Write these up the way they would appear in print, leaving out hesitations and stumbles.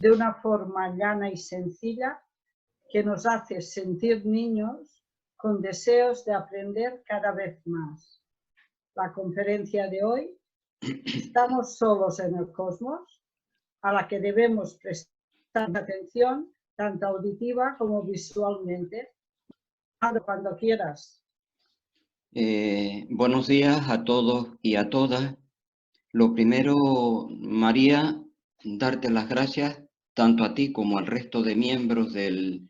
de una forma llana y sencilla que nos hace sentir niños con deseos de aprender cada vez más. La conferencia de hoy, ¿estamos solos en el cosmos?, a la que debemos prestar atención, tanto auditiva como visualmente. Cuando quieras. Buenos días a todos y a todas. Lo primero, María, darte las gracias tanto a ti como al resto de miembros del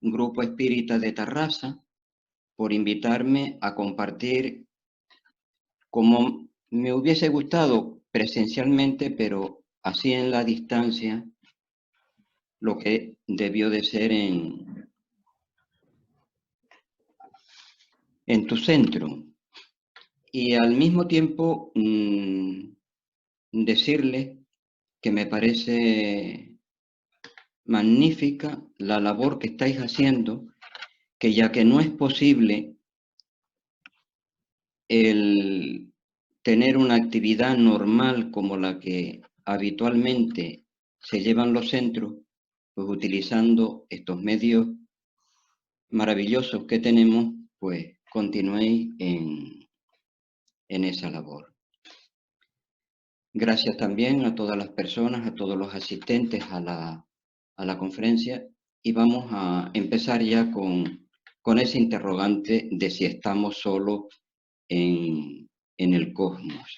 Grupo Espírita de Tarrasa por invitarme a compartir, como me hubiese gustado presencialmente, pero así en la distancia, lo que debió de ser en tu centro. Y al mismo tiempo decirle que me parece magnífica la labor que estáis haciendo, que ya que no es posible el tener una actividad normal como la que habitualmente se llevan los centros, pues utilizando estos medios maravillosos que tenemos, pues continuéis en esa labor. Gracias también a todas las personas, a todos los asistentes a la conferencia, y vamos a empezar ya con ese interrogante de si estamos solos en el cosmos.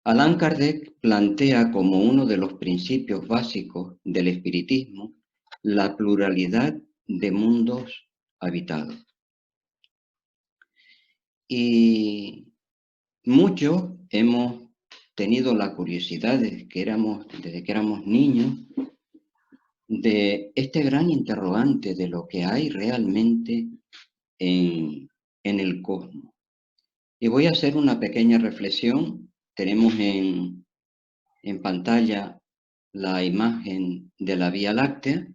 Allan Kardec plantea como uno de los principios básicos del espiritismo la pluralidad de mundos habitados. Y muchos hemos tenido la curiosidad desde que éramos niños de este gran interrogante de lo que hay realmente en el cosmos. Y voy a hacer una pequeña reflexión. Tenemos en pantalla la imagen de la Vía Láctea.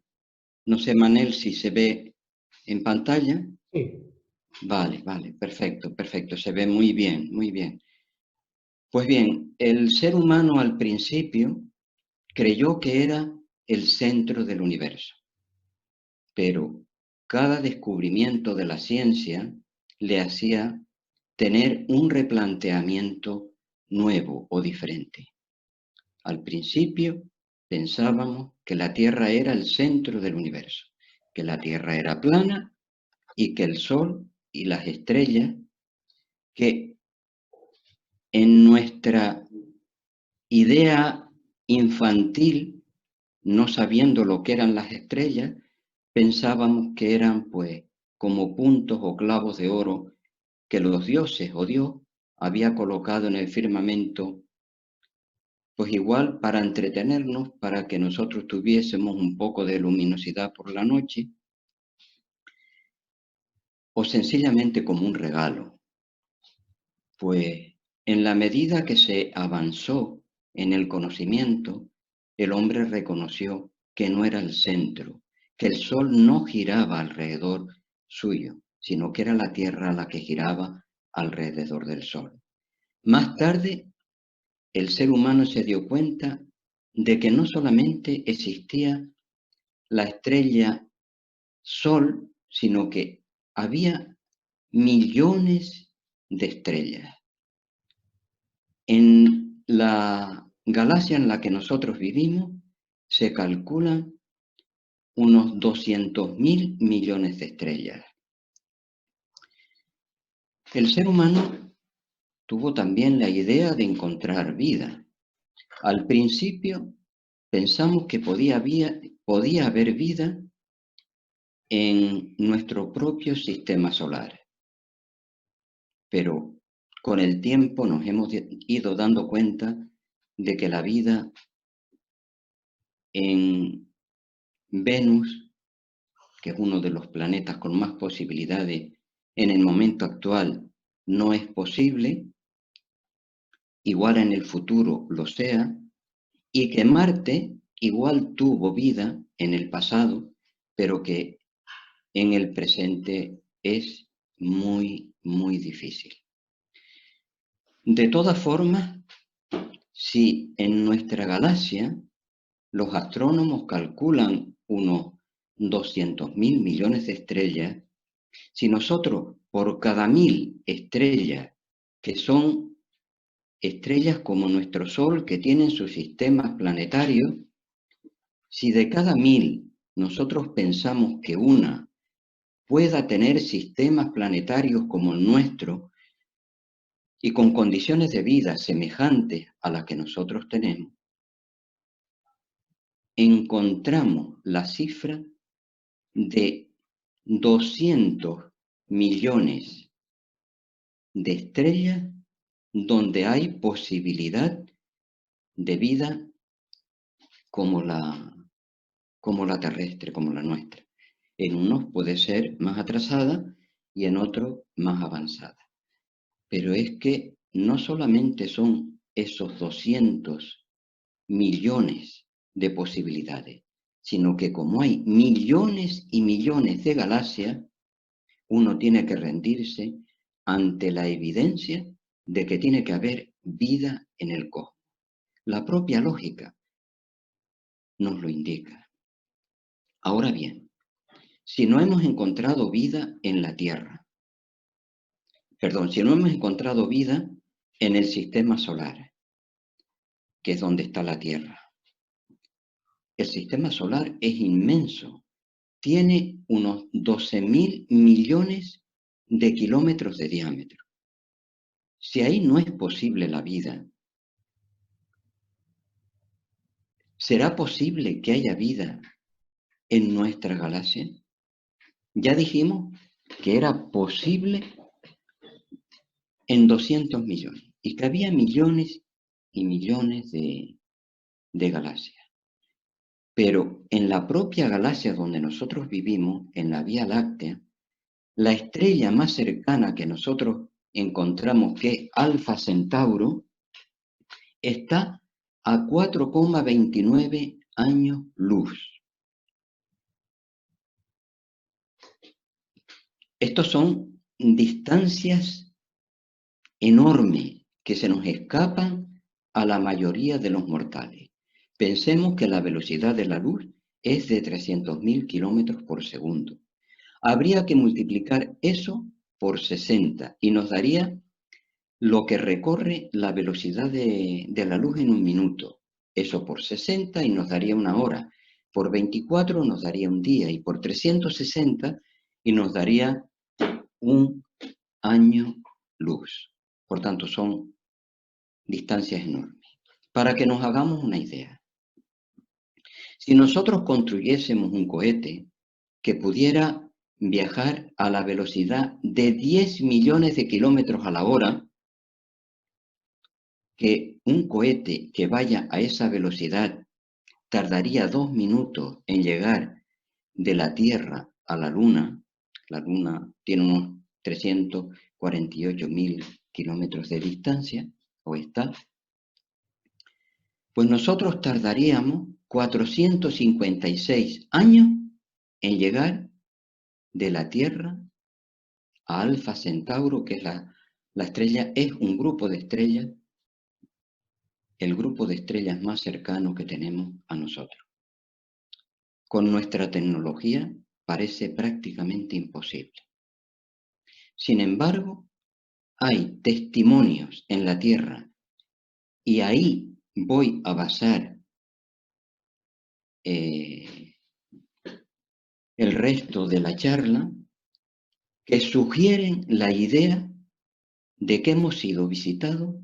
No sé, Manel, si se ve en pantalla. Sí. Vale, perfecto, se ve muy bien, muy bien. Pues bien, el ser humano al principio creyó que era el centro del universo, pero cada descubrimiento de la ciencia le hacía tener un replanteamiento nuevo o diferente. Al principio pensábamos que la Tierra era el centro del universo, que la Tierra era plana y que el Sol y las estrellas, que en nuestra idea infantil, no sabiendo lo que eran las estrellas, pensábamos que eran pues como puntos o clavos de oro que los dioses o Dios había colocado en el firmamento, pues igual para entretenernos, para que nosotros tuviésemos un poco de luminosidad por la noche, o sencillamente como un regalo. Pues en la medida que se avanzó en el conocimiento, el hombre reconoció que no era el centro, que el Sol no giraba alrededor suyo, sino que era la Tierra la que giraba alrededor del Sol. Más tarde, el ser humano se dio cuenta de que no solamente existía la estrella Sol, sino que había millones de estrellas. En la galaxia en la que nosotros vivimos se calculan unos 200.000 millones de estrellas. El ser humano tuvo también la idea de encontrar vida. Al principio pensamos que podía haber vida en nuestro propio sistema solar, pero con el tiempo nos hemos ido dando cuenta de que la vida en Venus, que es uno de los planetas con más posibilidades en el momento actual, no es posible, igual en el futuro lo sea, y que Marte igual tuvo vida en el pasado, pero que en el presente es muy, muy difícil. De todas formas, si en nuestra galaxia los astrónomos calculan unos 200.000 millones de estrellas. Si nosotros, por cada 1000 estrellas, que son estrellas como nuestro Sol, que tienen sus sistemas planetarios, si de cada 1000 nosotros pensamos que una pueda tener sistemas planetarios como el nuestro y con condiciones de vida semejantes a las que nosotros tenemos, encontramos la cifra de 200 millones de estrellas donde hay posibilidad de vida como la terrestre, como la nuestra. En unos puede ser más atrasada y en otros más avanzada. Pero es que no solamente son esos 200 millones de posibilidades, sino que como hay millones y millones de galaxias, uno tiene que rendirse ante la evidencia de que tiene que haber vida en el cosmos. La propia lógica nos lo indica. Ahora bien, si no hemos encontrado vida en la Tierra, si no hemos encontrado vida en el sistema solar, que es donde está la Tierra, el sistema solar es inmenso, tiene unos 12.000 millones de kilómetros de diámetro. Si ahí no es posible la vida, ¿será posible que haya vida en nuestra galaxia? Ya dijimos que era posible en 200 millones y que había millones y millones de galaxias. Pero en la propia galaxia donde nosotros vivimos, en la Vía Láctea, la estrella más cercana que nosotros encontramos, que es Alfa Centauro, está a 4,29 años luz. Estos son distancias enormes que se nos escapan a la mayoría de los mortales. Pensemos que la velocidad de la luz es de 300.000 kilómetros por segundo. Habría que multiplicar eso por 60 y nos daría lo que recorre la velocidad de la luz en un minuto. Eso por 60 y nos daría una hora. Por 24 nos daría un día y por 360 y nos daría un año luz. Por tanto, son distancias enormes. Para que nos hagamos una idea, si nosotros construyésemos un cohete que pudiera viajar a la velocidad de 10 millones de kilómetros a la hora, que un cohete que vaya a esa velocidad tardaría 2 minutos en llegar de la Tierra a la Luna tiene unos 348.000 kilómetros de distancia, o está, pues nosotros tardaríamos 456 años en llegar de la Tierra a Alfa Centauro, que es la estrella, es un grupo de estrellas, el grupo de estrellas más cercano que tenemos a nosotros. Con nuestra tecnología parece prácticamente imposible. Sin embargo, hay testimonios en la Tierra, y ahí voy a basar el resto de la charla, que sugieren la idea de que hemos sido visitados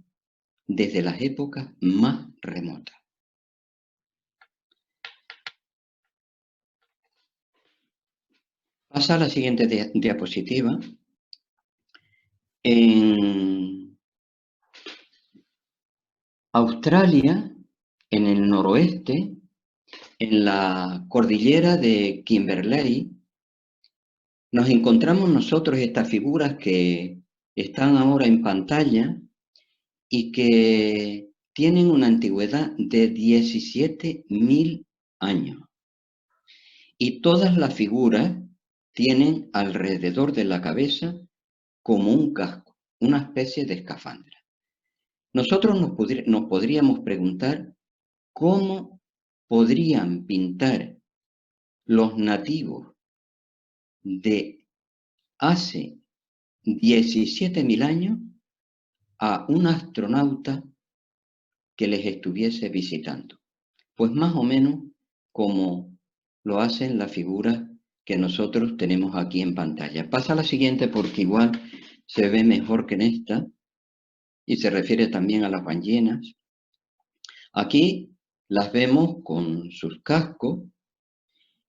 desde las épocas más remotas. Pasa a la siguiente diapositiva. En Australia, en el noroeste, en la cordillera de Kimberley, nos encontramos nosotros estas figuras que están ahora en pantalla y que tienen una antigüedad de 17.000 años. Y todas las figuras tienen alrededor de la cabeza como un casco, una especie de escafandra. Nosotros nos podríamos preguntar cómo podrían pintar los nativos de hace 17.000 años a un astronauta que les estuviese visitando. Pues más o menos como lo hacen las figuras que nosotros tenemos aquí en pantalla. Pasa a la siguiente porque igual se ve mejor que en esta y se refiere también a las ballenas. Aquí las vemos con sus cascos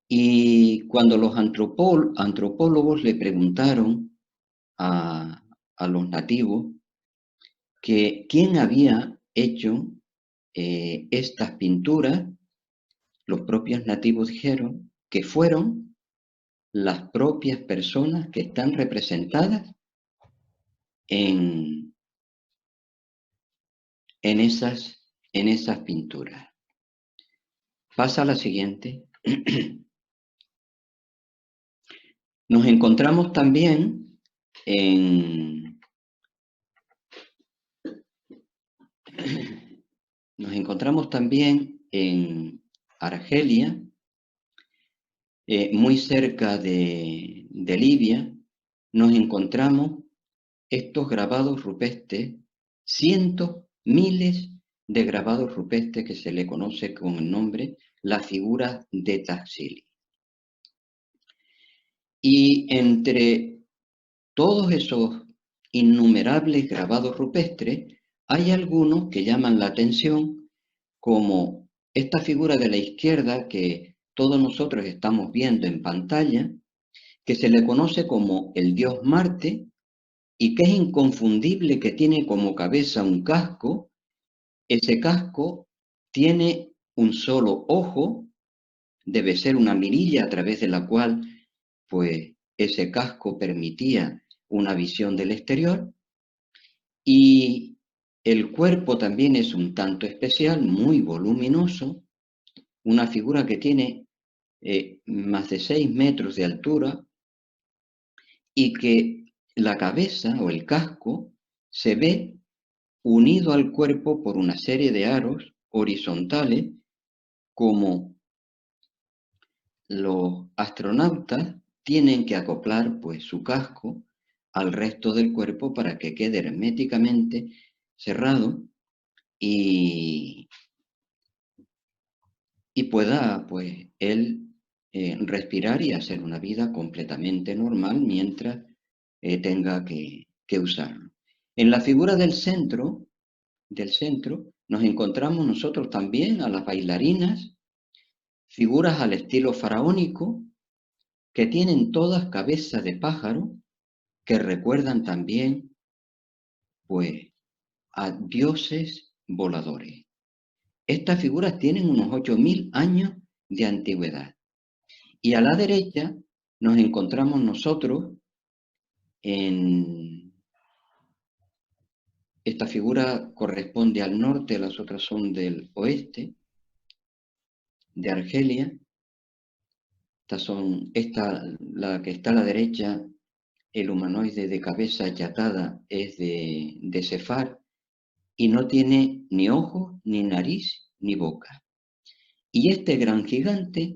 y cuando los antropólogos le preguntaron a los nativos que quién había hecho estas pinturas, los propios nativos dijeron que fueron las propias personas que están representadas en esas pinturas. Pasa a la siguiente. Nos encontramos también en Argelia, muy cerca de Libia, nos encontramos estos grabados rupestres, cientos, miles de grabados rupestres que se le conoce con el nombre la figura de Taxili. Y entre todos esos innumerables grabados rupestres, hay algunos que llaman la atención, como esta figura de la izquierda que todos nosotros estamos viendo en pantalla, que se le conoce como el dios Marte y que es inconfundible, que tiene como cabeza un casco. Ese casco tiene un solo ojo, debe ser una mirilla a través de la cual pues ese casco permitía una visión del exterior, y el cuerpo también es un tanto especial, muy voluminoso, una figura que tiene más de 6 metros de altura y que la cabeza o el casco se ve unido al cuerpo por una serie de aros horizontales, como los astronautas tienen que acoplar pues su casco al resto del cuerpo para que quede herméticamente cerrado y pueda pues él respirar y hacer una vida completamente normal mientras tenga que usarlo. En la figura del centro nos encontramos nosotros también a las bailarinas, figuras al estilo faraónico, que tienen todas cabeza de pájaro, que recuerdan también, pues, a dioses voladores. Estas figuras tienen unos 8.000 años de antigüedad. Y a la derecha nos encontramos nosotros en... Esta figura corresponde al norte, las otras son del oeste, de Argelia. La que está a la derecha, el humanoide de cabeza achatada, es de Sefar y no tiene ni ojos, ni nariz, ni boca. Y este gran gigante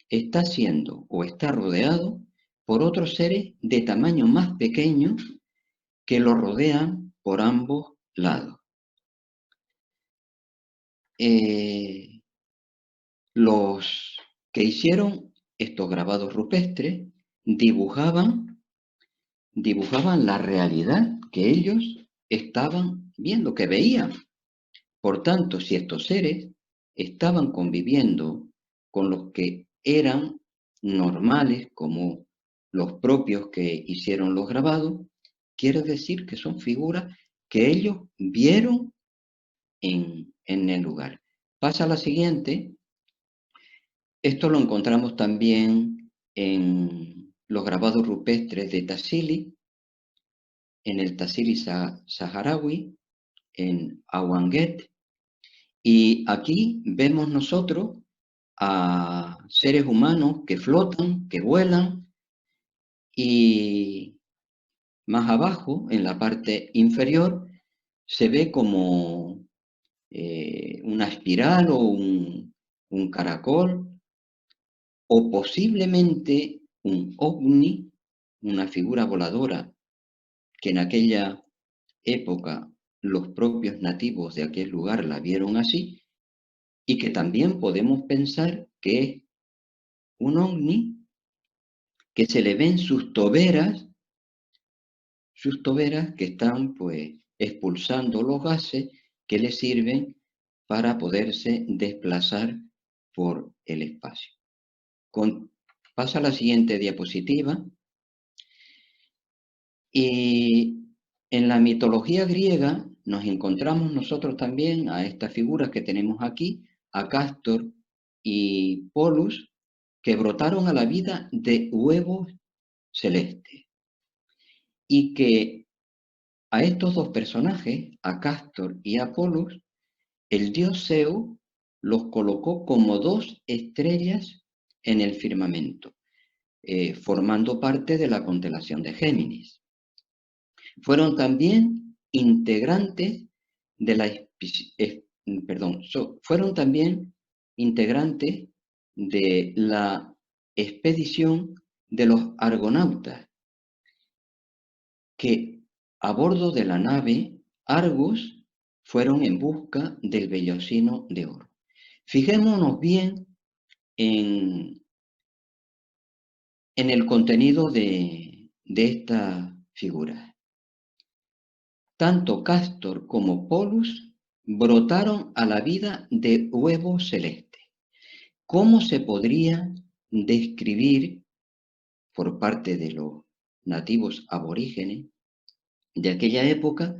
está siendo o está rodeado por otros seres de tamaño más pequeño que lo rodean por ambos lados. Los que hicieron estos grabados rupestres dibujaban la realidad que ellos estaban viendo, que veían. Por tanto, si estos seres estaban conviviendo con los que eran normales, como los propios que hicieron los grabados, quiere decir que son figuras que ellos vieron en el lugar. Pasa a la siguiente. Esto lo encontramos también en los grabados rupestres de Tassili, en el Tassili saharaui, en Awanguet, y aquí vemos nosotros a seres humanos que flotan, que vuelan, y más abajo, en la parte inferior, se ve como una espiral o un caracol o posiblemente un ovni, una figura voladora que en aquella época los propios nativos de aquel lugar la vieron así, y que también podemos pensar que es un ovni que se le ven sus toberas que están pues expulsando los gases que le sirven para poderse desplazar por el espacio. Pasa a la siguiente diapositiva. Y en la mitología griega nos encontramos nosotros también a estas figuras que tenemos aquí, a Cástor y Polus, que brotaron a la vida de huevos celestes. Y que a estos dos personajes, a Cástor y a Polus, el dios Zeus los colocó como dos estrellas en el firmamento, formando parte de la constelación de Géminis. Fueron también integrantes de la fueron también integrantes de la expedición de los argonautas, que a bordo de la nave Argus fueron en busca del vellocino de oro. Fijémonos bien en el contenido de esta figura. Tanto Cástor como Polus brotaron a la vida de huevo celeste. ¿Cómo se podría describir por parte de los nativos aborígenes de aquella época,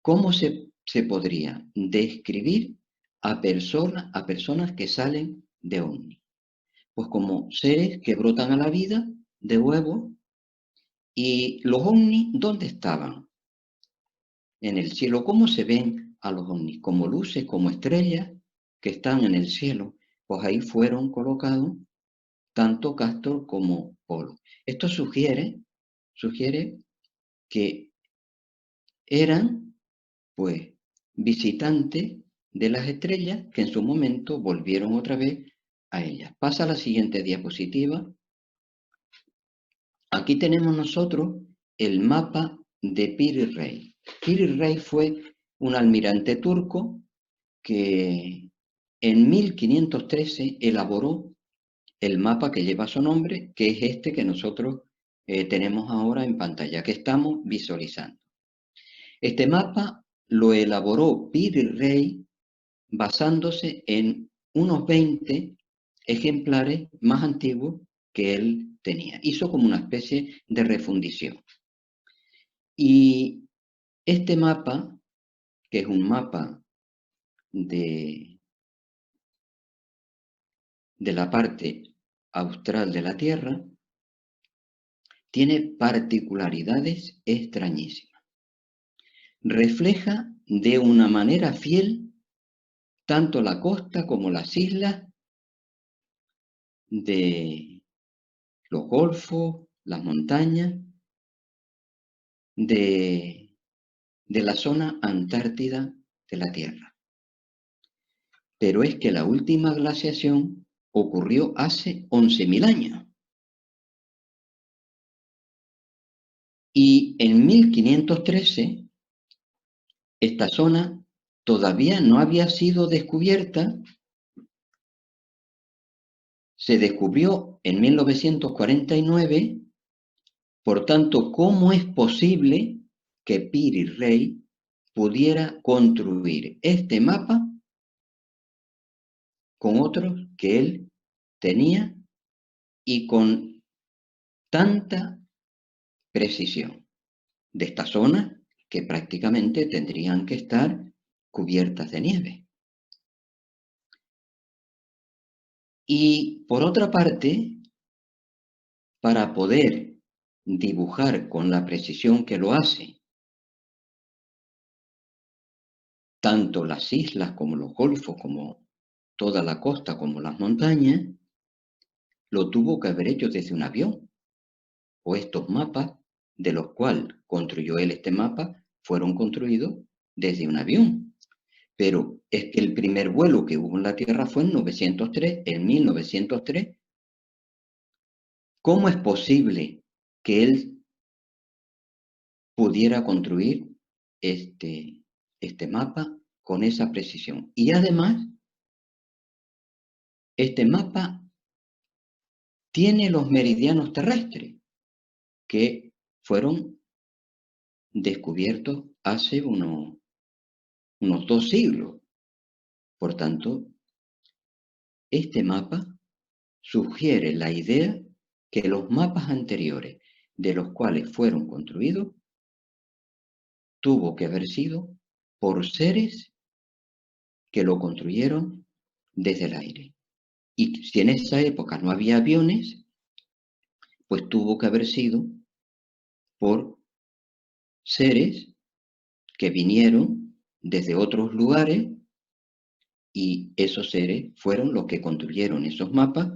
cómo se podría describir a personas que salen de ovni? Pues como seres que brotan a la vida de huevo. ¿Y los ovnis dónde estaban? En el cielo. ¿Cómo se ven a los ovnis? Como luces, como estrellas que están en el cielo. Pues ahí fueron colocados tanto Cástor como Polo. Esto sugiere que eran, pues, visitantes de las estrellas que en su momento volvieron otra vez a ellas. Pasa a la siguiente diapositiva. Aquí tenemos nosotros el mapa de Piri Rey. Piri Rey fue un almirante turco que en 1513 elaboró el mapa que lleva su nombre, que es este que nosotros tenemos ahora en pantalla, que estamos visualizando. Este mapa lo elaboró Piri Rey basándose en unos 20 ejemplares más antiguos que él tenía. Hizo como una especie de refundición. Y este mapa, que es un mapa de la parte austral de la Tierra, tiene particularidades extrañísimas. Refleja de una manera fiel tanto la costa como las islas de los golfos, las montañas, de la zona antártida de la Tierra. Pero es que la última glaciación ocurrió hace 11.000 años. Y en 1513, esta zona todavía no había sido descubierta. Se descubrió en 1949. Por tanto, ¿cómo es posible que Piri Rey pudiera construir este mapa con otros que él tenía y con tanta precisión de esta zona que prácticamente tendrían que estar cubiertas de nieve? Y por otra parte, para poder dibujar con la precisión que lo hace, tanto las islas como los golfos, como toda la costa, como las montañas, lo tuvo que haber hecho desde un avión. O estos mapas, de los cuales construyó él este mapa, fueron construidos desde un avión. pero es que el primer vuelo que hubo en la Tierra fue en 1903. ¿Cómo es posible que él pudiera construir este mapa con esa precisión? Y además, este mapa tiene los meridianos terrestres que fueron descubiertos hace unos 2 siglos. Por tanto, este mapa sugiere la idea que los mapas anteriores de los cuales fueron construidos tuvo que haber sido por seres que lo construyeron desde el aire. Y si en esa época no había aviones, pues tuvo que haber sido por seres que vinieron desde otros lugares y esos seres fueron los que construyeron esos mapas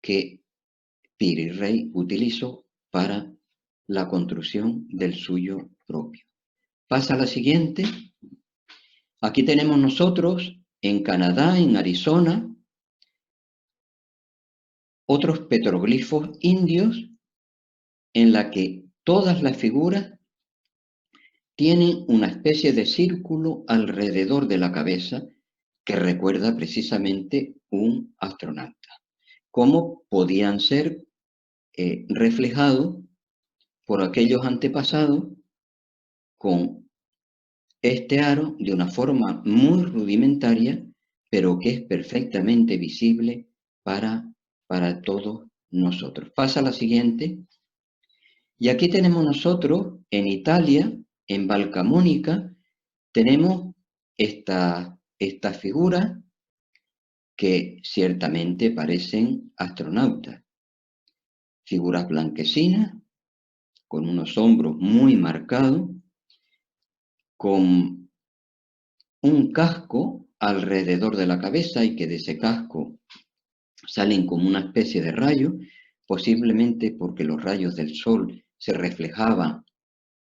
que Piri Reis utilizó para la construcción del suyo propio. Pasa a la siguiente. Aquí tenemos nosotros, en Canadá, en Arizona, otros petroglifos indios en la que todas las figuras tienen una especie de círculo alrededor de la cabeza que recuerda precisamente un astronauta. Cómo podían ser reflejados por aquellos antepasados con este aro de una forma muy rudimentaria, pero que es perfectamente visible para todos nosotros. Pasa a la siguiente. Y aquí tenemos nosotros, en Italia, en Valcamonica, tenemos esta figura que ciertamente parecen astronautas. Figuras blanquecinas, con unos hombros muy marcados, con un casco alrededor de la cabeza y que de ese casco salen como una especie de rayo, posiblemente porque los rayos del sol se reflejaban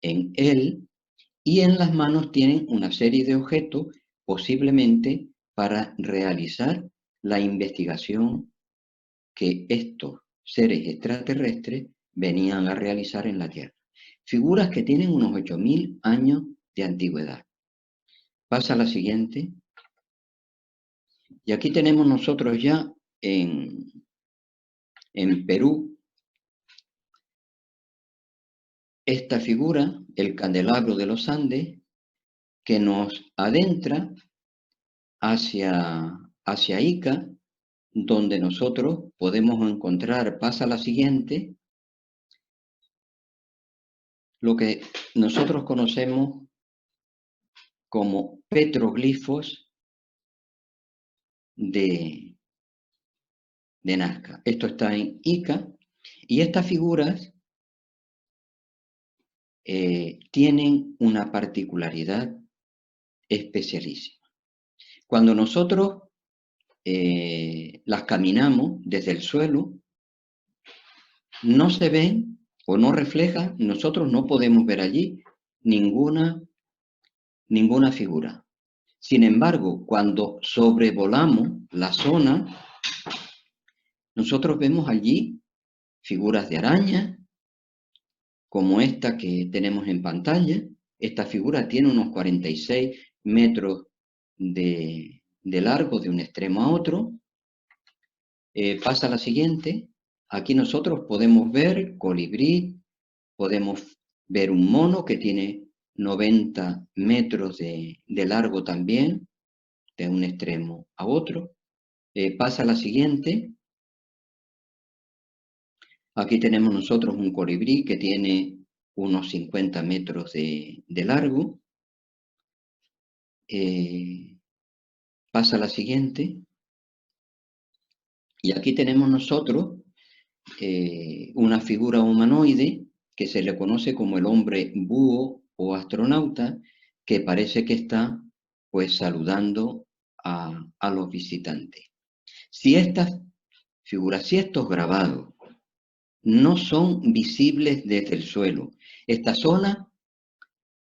en él, y en las manos tienen una serie de objetos, posiblemente para realizar la investigación que estos seres extraterrestres venían a realizar en la Tierra. Figuras que tienen unos 8.000 años de antigüedad. Pasa a la siguiente. Y aquí tenemos nosotros ya en Perú esta figura, el candelabro de los Andes, que nos adentra hacia Ica, donde nosotros podemos encontrar, pasa a la siguiente, lo que nosotros conocemos como petroglifos de Nazca. Esto está en Ica y estas figuras tienen una particularidad especialísima. Cuando nosotros las caminamos desde el suelo, no se ven o no reflejan, nosotros no podemos ver allí ninguna figura. Sin embargo, cuando sobrevolamos la zona, nosotros vemos allí figuras de araña, como esta que tenemos en pantalla. Esta figura tiene unos 46 metros de largo de un extremo a otro. Pasa a la siguiente. Aquí nosotros podemos ver colibrí, podemos ver un mono que tiene 90 metros de largo también, de un extremo a otro. Pasa a la siguiente. Aquí tenemos nosotros un colibrí que tiene unos 50 metros de largo. Pasa a la siguiente. Y aquí tenemos nosotros una figura humanoide que se le conoce como el hombre búho o astronauta, que parece que está pues saludando a los visitantes. Si estas figuras, si estos grabados no son visibles desde el suelo, esta zona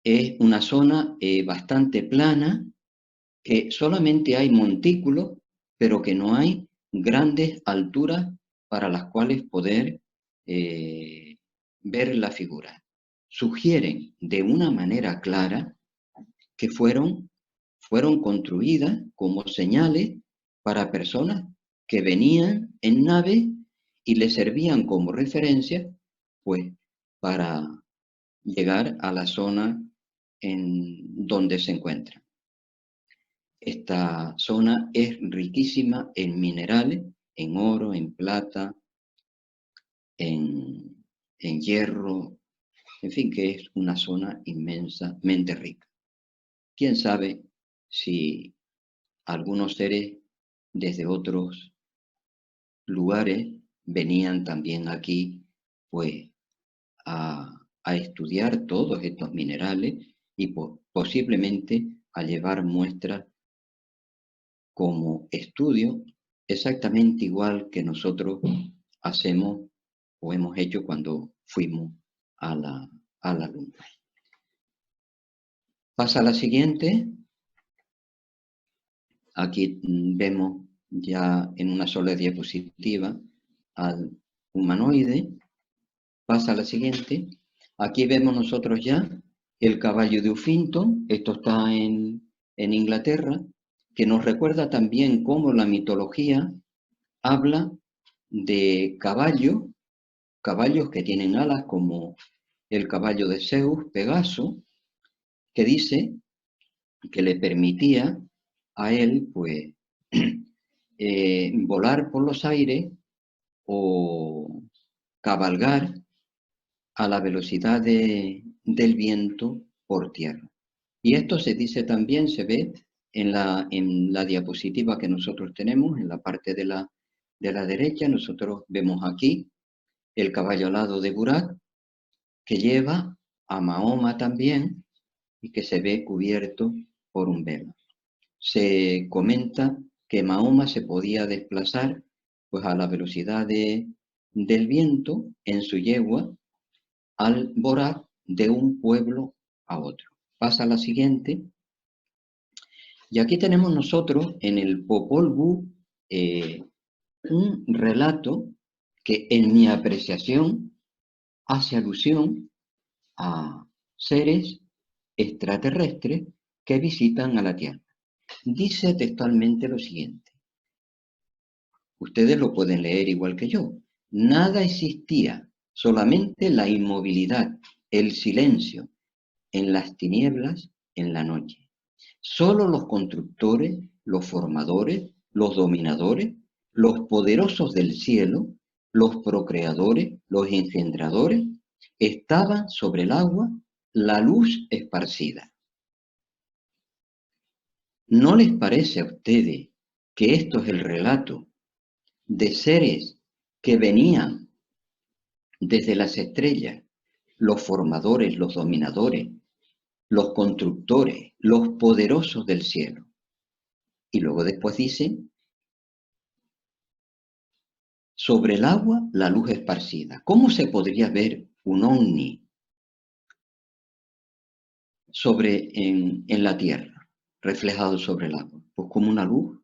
es una zona bastante plana, que solamente hay montículos, pero que no hay grandes alturas para las cuales poder ver la figura. Sugieren de una manera clara que fueron construidas como señales para personas que venían en nave y les servían como referencia, pues, para llegar a la zona en donde se encuentran. Esta zona es riquísima en minerales, en oro, en plata, en hierro, en fin, que es una zona inmensamente rica. ¿Quién sabe si algunos seres desde otros lugares venían también aquí, pues, a estudiar todos estos minerales y posiblemente a llevar muestras como estudio exactamente igual que nosotros hacemos o hemos hecho cuando fuimos a la Luna. Pasa a la siguiente. Aquí vemos ya en una sola diapositiva al humanoide. Pasa a la siguiente. Aquí vemos nosotros ya el caballo de Uffington. Esto está en Inglaterra, que nos recuerda también cómo la mitología habla de caballos que tienen alas como el caballo de Zeus, Pegaso, que dice que le permitía a él, pues, volar por los aires o cabalgar a la velocidad del viento por tierra. Y esto se dice también, se ve en la diapositiva que nosotros tenemos, en la parte de la derecha. Nosotros vemos aquí el caballo alado de Burak, que lleva a Mahoma también y que se ve cubierto por un velo. Se comenta que Mahoma se podía desplazar, pues, a la velocidad del viento en su yegua al Borak, de un pueblo a otro. Pasa a la siguiente. Y aquí tenemos nosotros en el Popol Vuh un relato que, en mi apreciación, hace alusión a seres extraterrestres que visitan a la Tierra. Dice textualmente lo siguiente. Ustedes lo pueden leer igual que yo. Nada existía, solamente la inmovilidad, el silencio, en las tinieblas, en la noche. Solo los constructores, los formadores, los dominadores, los poderosos del cielo, los procreadores, los engendradores, estaban sobre el agua, la luz esparcida. ¿No les parece a ustedes que esto es el relato de seres que venían desde las estrellas, los formadores, los dominadores, los constructores, los poderosos del cielo? Y luego después dice, sobre el agua la luz esparcida. ¿Cómo se podría ver un ovni en la tierra, reflejado sobre el agua? Pues como una luz.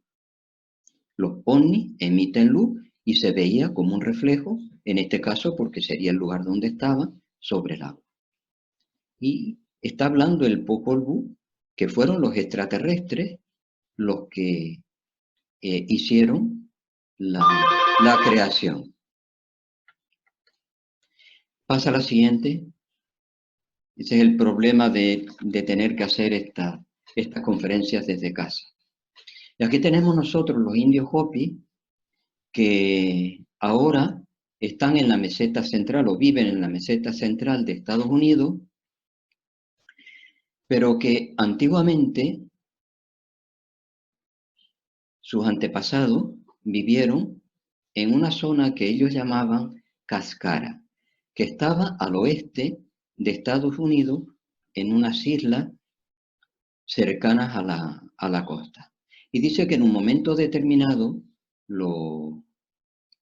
Los ovnis emiten luz y se veía como un reflejo, en este caso porque sería el lugar donde estaba, sobre el agua. Y está hablando el Popol Vuh, que fueron los extraterrestres los que hicieron la creación. Pasa a la siguiente. Ese es el problema de tener que hacer estas conferencias desde casa. Y aquí tenemos nosotros los indios Hopi, que ahora están en la meseta central o viven en la meseta central de Estados Unidos, pero que antiguamente sus antepasados vivieron en una zona que ellos llamaban Cascara, que estaba al oeste de Estados Unidos, en unas islas cercanas a la costa. Y dice que en un momento determinado los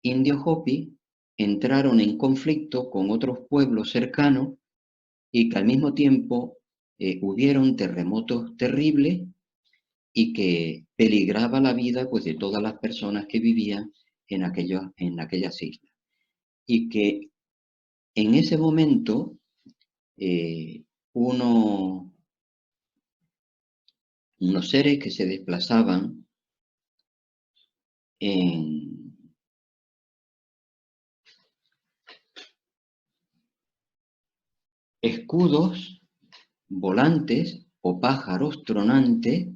indios Hopi entraron en conflicto con otros pueblos cercanos y que al mismo tiempo hubieron terremotos terribles y que peligraba la vida pues, de todas las personas que vivían en aquellas islas. Y que en ese momento unos seres que se desplazaban en escudos volantes o pájaros tronantes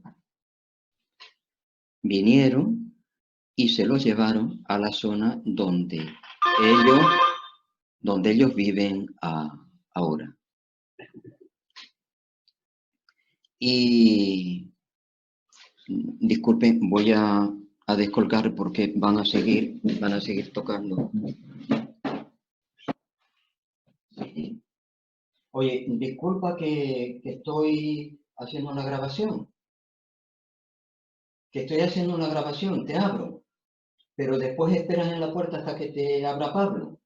vinieron y se los llevaron a la zona donde ellos viven ahora. Y disculpen, voy a descolgar porque van a seguir tocando. Oye, disculpa que estoy haciendo una grabación. Te abro. Pero después esperas en la puerta hasta que te abra Pablo.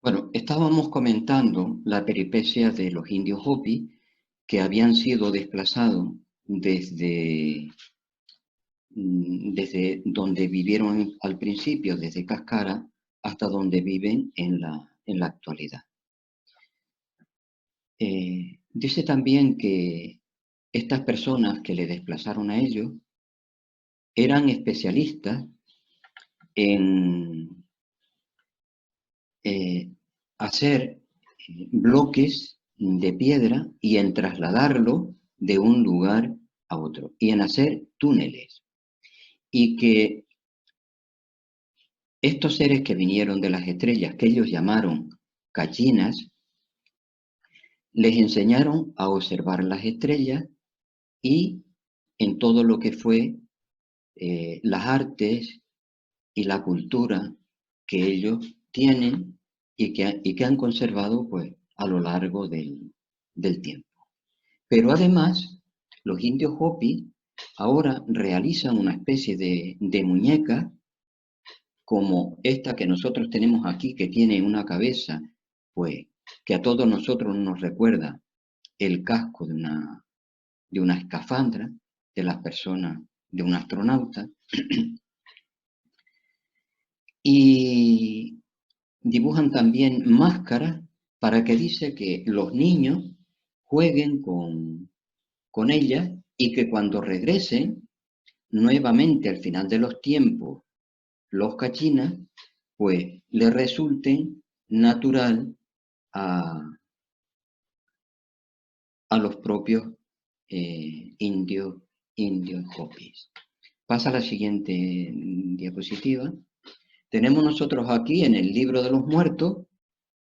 Bueno, estábamos comentando la peripecia de los indios Hopi que habían sido desplazados desde donde vivieron al principio, desde Cascara, hasta donde viven en la actualidad. Dice también que estas personas que le desplazaron a ellos eran especialistas en hacer bloques de piedra y en trasladarlo de un lugar a otro y en hacer túneles. Y que estos seres que vinieron de las estrellas, que ellos llamaron cachinas, les enseñaron a observar las estrellas y en todo lo que fue las artes y la cultura que ellos tienen y que han conservado pues, a lo largo del tiempo. Pero además, los indios Hopi ahora realizan una especie de muñeca como esta que nosotros tenemos aquí, que tiene una cabeza, pues, que a todos nosotros nos recuerda el casco de una escafandra, de las personas, de un astronauta. Y dibujan también máscaras para que dice que los niños jueguen con ellas y que cuando regresen nuevamente al final de los tiempos los cachinas, pues les resulten natural a los propios indios Hopis. Pasa a la siguiente diapositiva. Tenemos nosotros aquí en el libro de los muertos,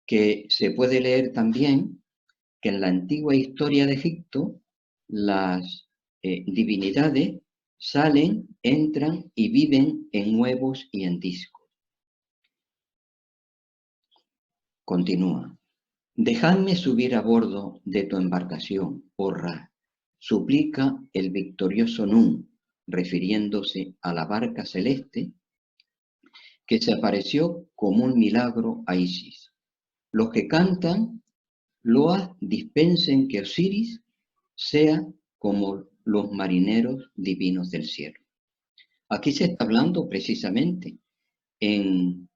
que se puede leer también que en la antigua historia de Egipto las divinidades salen, entran y viven en huevos y en discos. Continúa. Dejadme subir a bordo de tu embarcación, oh Ra, suplica el victorioso Nun, refiriéndose a la barca celeste que se apareció como un milagro a Isis. Los que cantan loas dispensen que Osiris sea como los marineros divinos del cielo. Aquí se está hablando precisamente en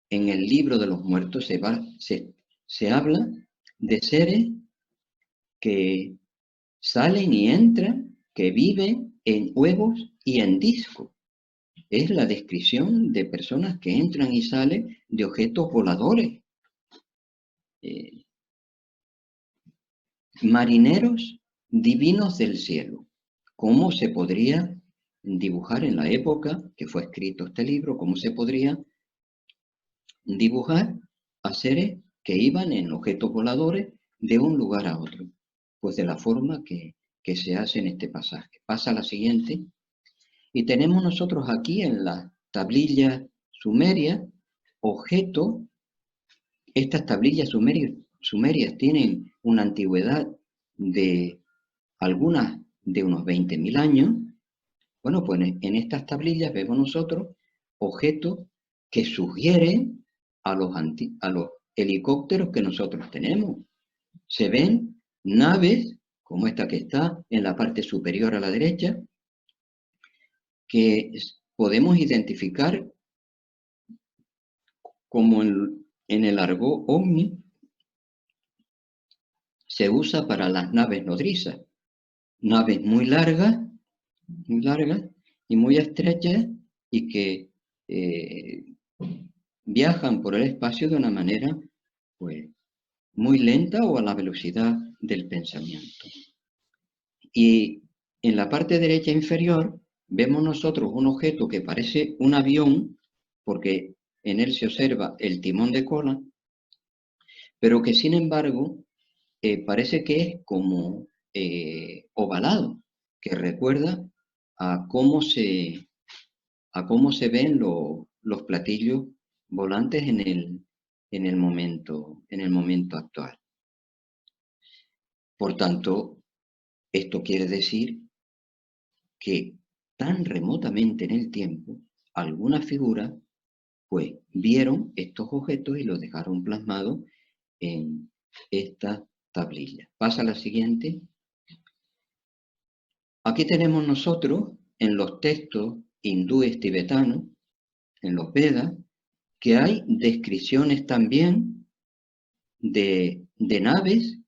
el libro de los muertos, se habla de seres que salen y entran, que viven en huevos y en discos. Es la descripción de personas que entran y salen de objetos voladores. Marineros divinos del cielo. ¿Cómo se podría dibujar en la época que fue escrito este libro? ¿Cómo se podría dibujar a seres que iban en objetos voladores de un lugar a otro? Pues de la forma que se hace en este pasaje. Pasa a la siguiente. Y tenemos nosotros aquí en la tablilla sumeria objetos. Estas tablillas sumerias tienen una antigüedad de algunas de unos 20.000 años. Bueno, pues en estas tablillas vemos nosotros objetos que sugieren a los helicópteros que nosotros tenemos. Se ven naves, como esta que está en la parte superior a la derecha, que podemos identificar como en el argot OVNI se usa para las naves nodrizas. Naves muy largas y muy estrechas y que viajan por el espacio de una manera pues, muy lenta o a la velocidad del pensamiento. Y en la parte derecha inferior vemos nosotros un objeto que parece un avión, porque en él se observa el timón de cola, pero que sin embargo parece que es como ovalado, que recuerda a cómo se ven los platillos volantes en el momento actual. Por tanto, esto quiere decir que tan remotamente en el tiempo, algunas figuras pues vieron estos objetos y los dejaron plasmados en esta tablilla. Pasa a la siguiente. Aquí tenemos nosotros en los textos hindúes tibetanos, en los Vedas, que hay descripciones también de naves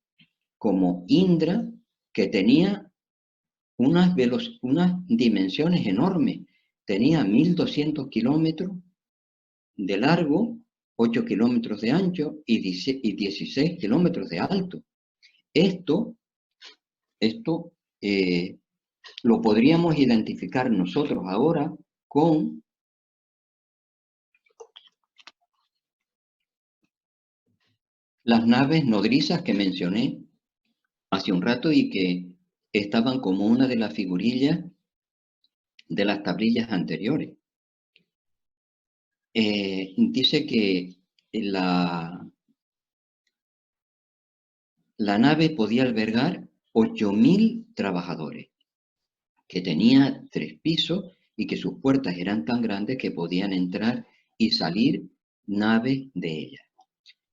como Indra, que tenía unas dimensiones enormes. Tenía 1.200 kilómetros de largo, 8 kilómetros de ancho y 16 kilómetros de alto. Esto lo podríamos identificar nosotros ahora con las naves nodrizas que mencioné hace un rato y que estaban como una de las figurillas de las tablillas anteriores. Dice que la nave podía albergar 8.000 trabajadores, que tenía 3 pisos y que sus puertas eran tan grandes que podían entrar y salir naves de ella.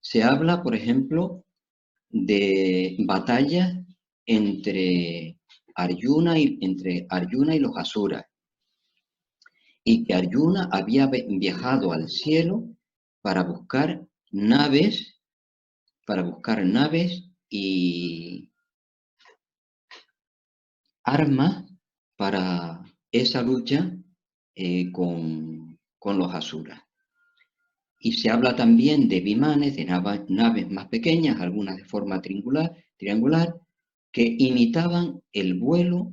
Se habla, por ejemplo, de batallas entre Arjuna y los Asuras, y que Arjuna había viajado al cielo para buscar naves y armas para esa lucha con los Asuras. Y se habla también de vimanes, de naves más pequeñas, algunas de forma triangular, que imitaban el vuelo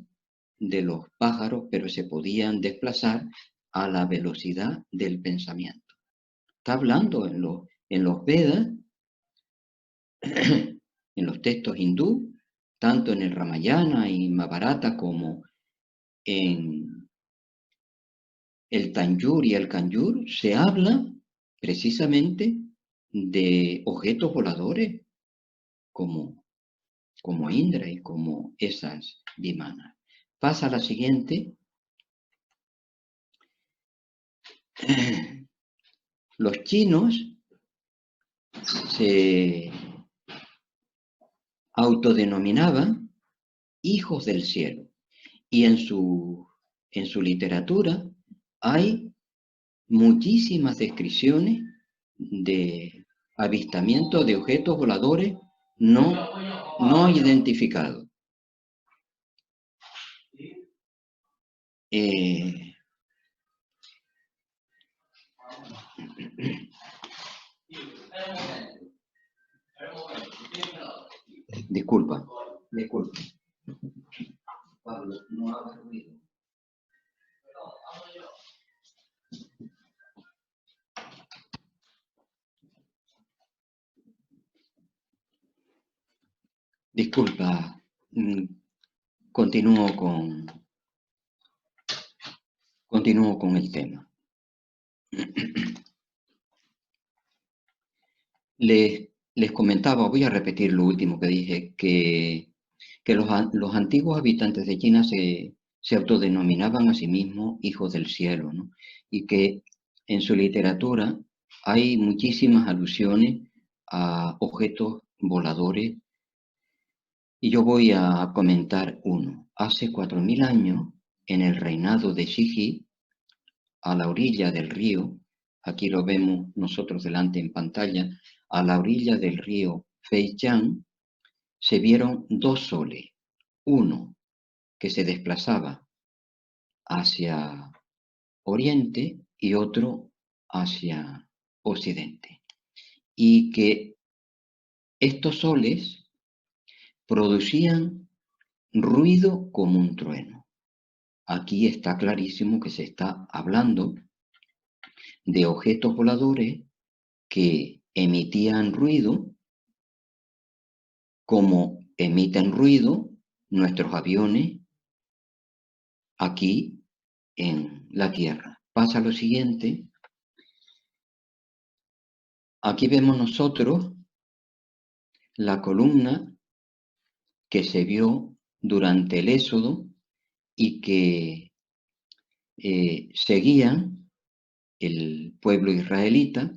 de los pájaros, pero se podían desplazar a la velocidad del pensamiento. Está hablando en los Vedas, en los textos hindú, tanto en el Ramayana y Mahabharata como en el Tanjur y el Kanjur, se habla precisamente de objetos voladores como Indra y como esas vimanas. Pasa a la siguiente. Los chinos se autodenominaban hijos del cielo y en su literatura hay muchísimas descripciones de avistamiento de objetos voladores no identificados. Disculpa. Pablo, no hagas ruido. Disculpa, continúo con el tema. Les comentaba, voy a repetir lo último que dije, que que los antiguos habitantes de China se autodenominaban a sí mismos hijos del cielo, ¿no? Y que en su literatura hay muchísimas alusiones a objetos voladores. Y yo voy a comentar uno. Hace 4000 años, en el reinado de Shiji, a la orilla del río, aquí lo vemos nosotros delante en pantalla, a la orilla del río Feijiang, se vieron dos soles, uno que se desplazaba hacia oriente y otro hacia occidente. Y que estos soles producían ruido como un trueno. Aquí está clarísimo que se está hablando de objetos voladores que emitían ruido como emiten ruido nuestros aviones aquí en la Tierra. Pasa lo siguiente. Aquí vemos nosotros la columna que se vio durante el Éxodo y que seguían el pueblo israelita.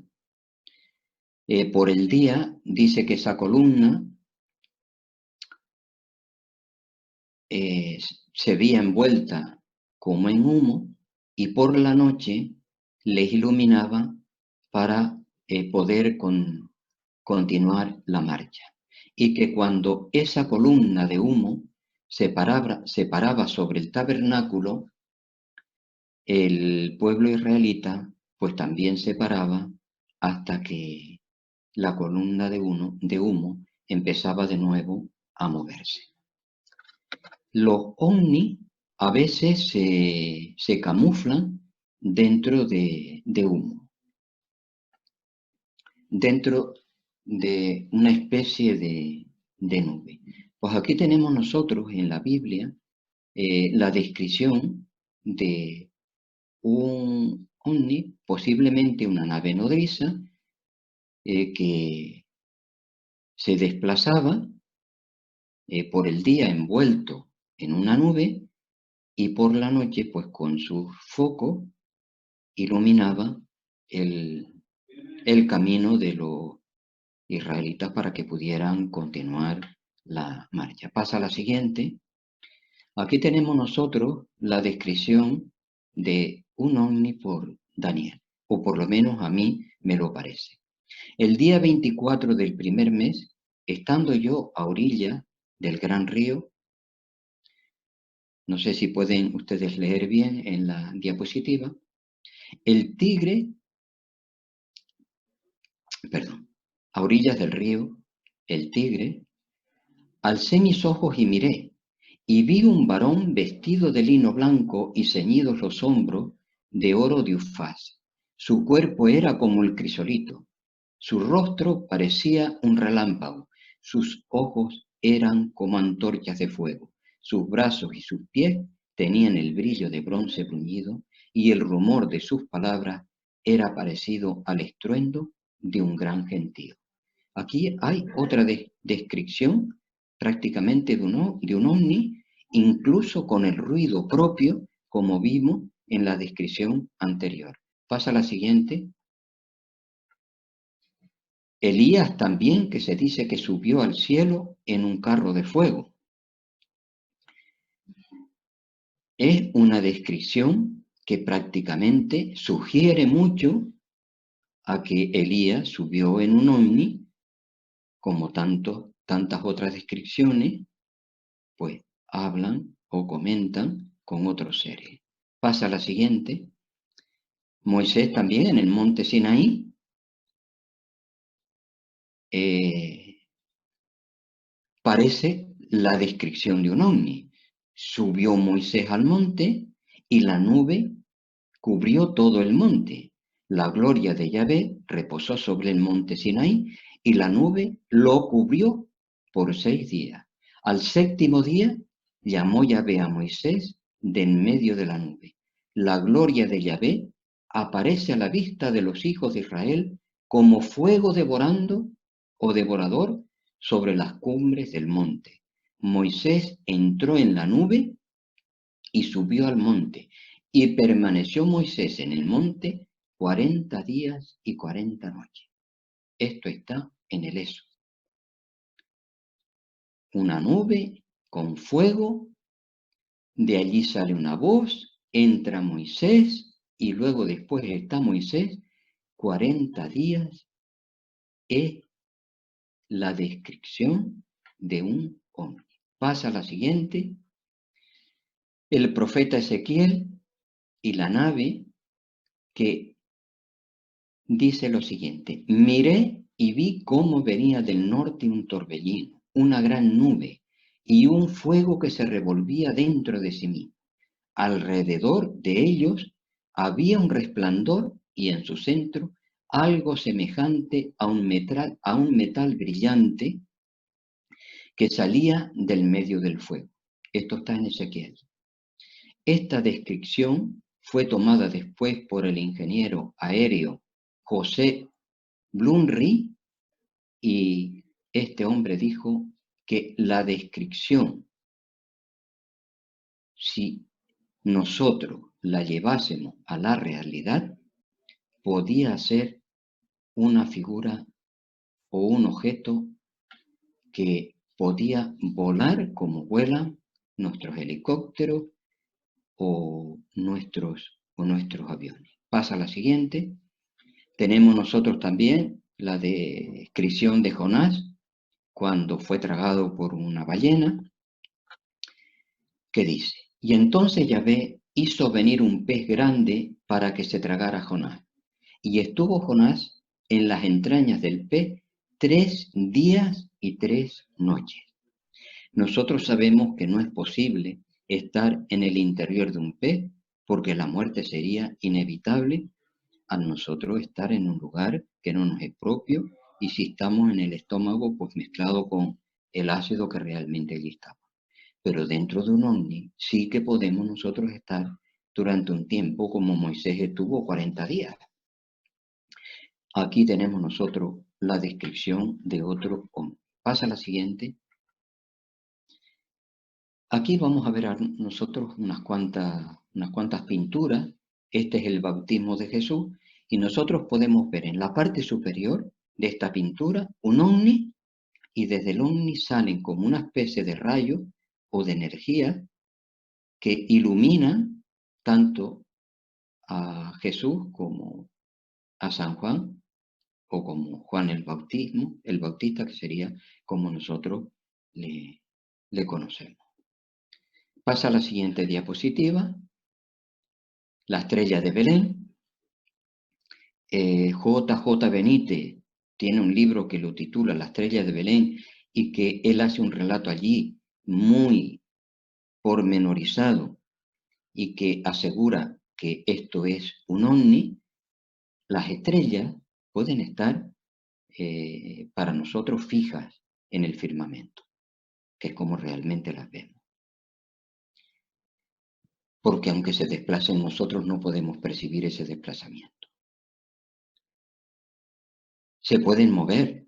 Por el día dice que esa columna se veía envuelta como en humo y por la noche les iluminaba para poder continuar la marcha. Y que cuando esa columna de humo se paraba sobre el tabernáculo, el pueblo israelita pues también se paraba hasta que la columna de humo empezaba de nuevo a moverse. Los ovnis a veces se camuflan dentro de humo, dentro de una especie de nube. Pues aquí tenemos nosotros en la Biblia la descripción de un ovni, posiblemente una nave nodriza, que se desplazaba por el día envuelto en una nube y por la noche, pues con su foco, iluminaba el camino de los israelitas para que pudieran continuar la marcha. Pasa a la siguiente. Aquí tenemos nosotros la descripción de un ovni por Daniel, o por lo menos a mí me lo parece. El día 24 del primer mes, estando yo a orilla del gran río, no sé si pueden ustedes leer bien en la diapositiva, el tigre, perdón, a orillas del río, el tigre, alcé mis ojos y miré, y vi un varón vestido de lino blanco y ceñidos los hombros de oro de Ufaz. Su cuerpo era como el crisolito, su rostro parecía un relámpago, sus ojos eran como antorchas de fuego, sus brazos y sus pies tenían el brillo de bronce bruñido, y el rumor de sus palabras era parecido al estruendo de un gran gentío. Aquí hay otra descripción prácticamente de un ovni, incluso con el ruido propio, como vimos en la descripción anterior. Pasa a la siguiente. Elías también, que se dice que subió al cielo en un carro de fuego. Es una descripción que prácticamente sugiere mucho a que Elías subió en un ovni, como tantas otras descripciones, pues hablan o comentan con otros seres. Pasa a la siguiente. Moisés también en el monte Sinaí parece la descripción de un ovni. Subió Moisés al monte y la nube cubrió todo el monte. La gloria de Yahvé reposó sobre el monte Sinaí y la nube lo cubrió por 6 días. Al séptimo día llamó Yahvé a Moisés de en medio de la nube. La gloria de Yahvé aparece a la vista de los hijos de Israel como fuego devorando o devorador sobre las cumbres del monte. Moisés entró en la nube y subió al monte, y permaneció Moisés en el monte 40 días y 40 noches. Esto está en el Éxodo. Una nube con fuego, de allí sale una voz, entra Moisés, y luego después está Moisés 40 días. Es la descripción de un hombre. Pasa a la siguiente. El profeta Ezequiel y la nave, que dice lo siguiente: miré y vi cómo venía del norte un torbellino, una gran nube y un fuego que se revolvía dentro de sí mismo. Alrededor de ellos había un resplandor y en su centro algo semejante a un metal brillante que salía del medio del fuego. Esto está en Ezequiel. Esta descripción fue tomada después por el ingeniero aéreo José Blumry, y este hombre dijo que la descripción, si nosotros la llevásemos a la realidad, podía ser una figura o un objeto que podía volar como vuelan nuestros helicópteros o nuestros aviones. Pasa a la siguiente. Tenemos nosotros también la descripción de Jonás cuando fue tragado por una ballena, que dice: y entonces Yahvé hizo venir un pez grande para que se tragara a Jonás. Y estuvo Jonás en las entrañas del pez 3 días y 3 noches. Nosotros sabemos que no es posible estar en el interior de un pez, porque la muerte sería inevitable al nosotros estar en un lugar que no nos es propio, y si estamos en el estómago, pues mezclado con el ácido que realmente allí está. Pero dentro de un ovni sí que podemos nosotros estar durante un tiempo, como Moisés estuvo 40 días. Aquí tenemos nosotros la descripción de otro ovni. Pasa a la siguiente. Aquí vamos a ver a nosotros unas cuantas pinturas. Este es el bautismo de Jesús, y nosotros podemos ver en la parte superior de esta pintura un ovni, y desde el ovni salen como una especie de rayo o de energía que iluminan tanto a Jesús como a San Juan, o como Juan el Bautista, que sería como nosotros le conocemos. Pasa a la siguiente diapositiva. La estrella de Belén. J.J. Benítez tiene un libro que lo titula La estrella de Belén, y que él hace un relato allí muy pormenorizado y que asegura que esto es un ovni. Las estrellas pueden estar para nosotros fijas en el firmamento, que es como realmente las vemos. Porque aunque se desplacen, nosotros no podemos percibir ese desplazamiento. Se pueden mover.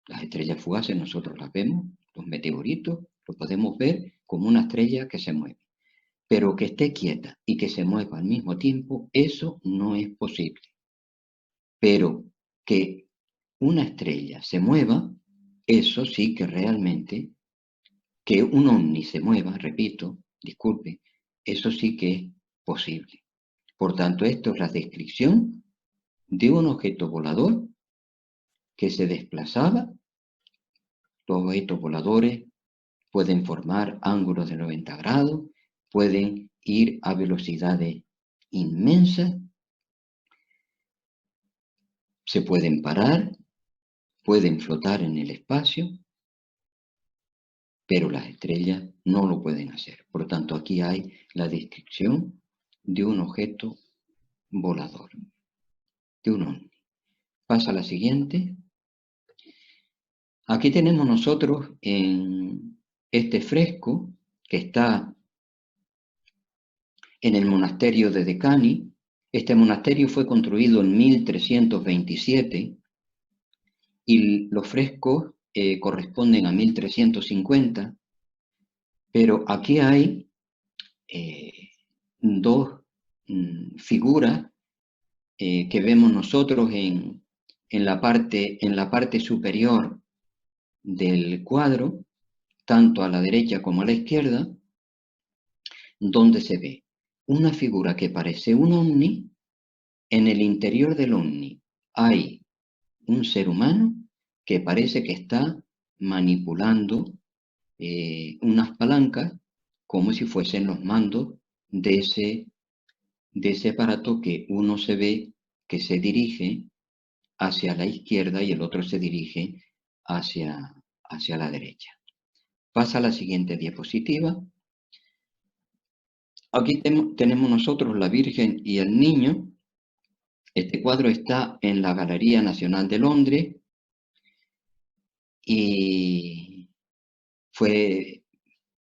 Las estrellas fugaces nosotros las vemos, los meteoritos, lo podemos ver como una estrella que se mueve. Pero que esté quieta y que se mueva al mismo tiempo, eso no es posible. Pero que una estrella se mueva, eso sí que realmente, que un ovni se mueva, repito, disculpe, eso sí que es posible. Por tanto, esto es la descripción de un objeto volador que se desplazaba. Los objetos voladores pueden formar ángulos de 90 grados, pueden ir a velocidades inmensas, se pueden parar, pueden flotar en el espacio, pero las estrellas no lo pueden hacer. Por tanto, aquí hay la descripción de un objeto volador, de un ovni. Pasa a la siguiente. Aquí tenemos nosotros en este fresco que está en el monasterio de Decani. Este monasterio fue construido en 1327 y los frescos corresponden a 1350. Pero aquí hay dos figuras que vemos nosotros en la parte superior del cuadro, tanto a la derecha como a la izquierda, donde se ve una figura que parece un ovni. En el interior del ovni hay un ser humano que parece que está manipulando unas palancas como si fuesen los mandos de ese aparato que uno se ve que se dirige hacia la izquierda y el otro se dirige hacia la derecha. Pasa a la siguiente diapositiva. Aquí tenemos nosotros la Virgen y el Niño. Este cuadro está en la Galería Nacional de Londres y fue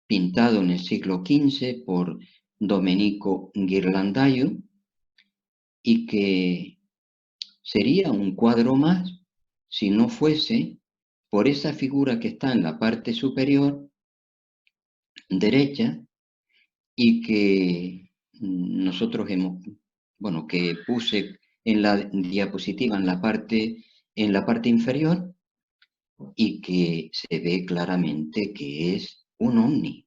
pintado en el siglo XV por Domenico Ghirlandaio y que sería un cuadro más si no fuese por esa figura que está en la parte superior derecha y que nosotros que puse en la diapositiva en la parte inferior y que se ve claramente que es un ovni.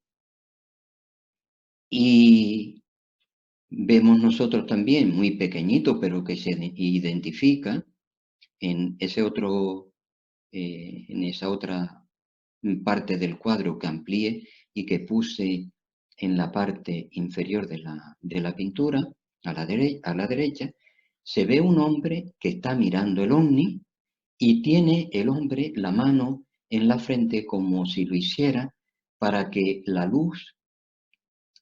Y vemos nosotros también, muy pequeñito, pero que se identifica en en esa otra parte del cuadro que amplié y que puse en la parte inferior de la pintura, a la derecha, se ve un hombre que está mirando el ovni y tiene el hombre la mano en la frente como si lo hiciera para que la luz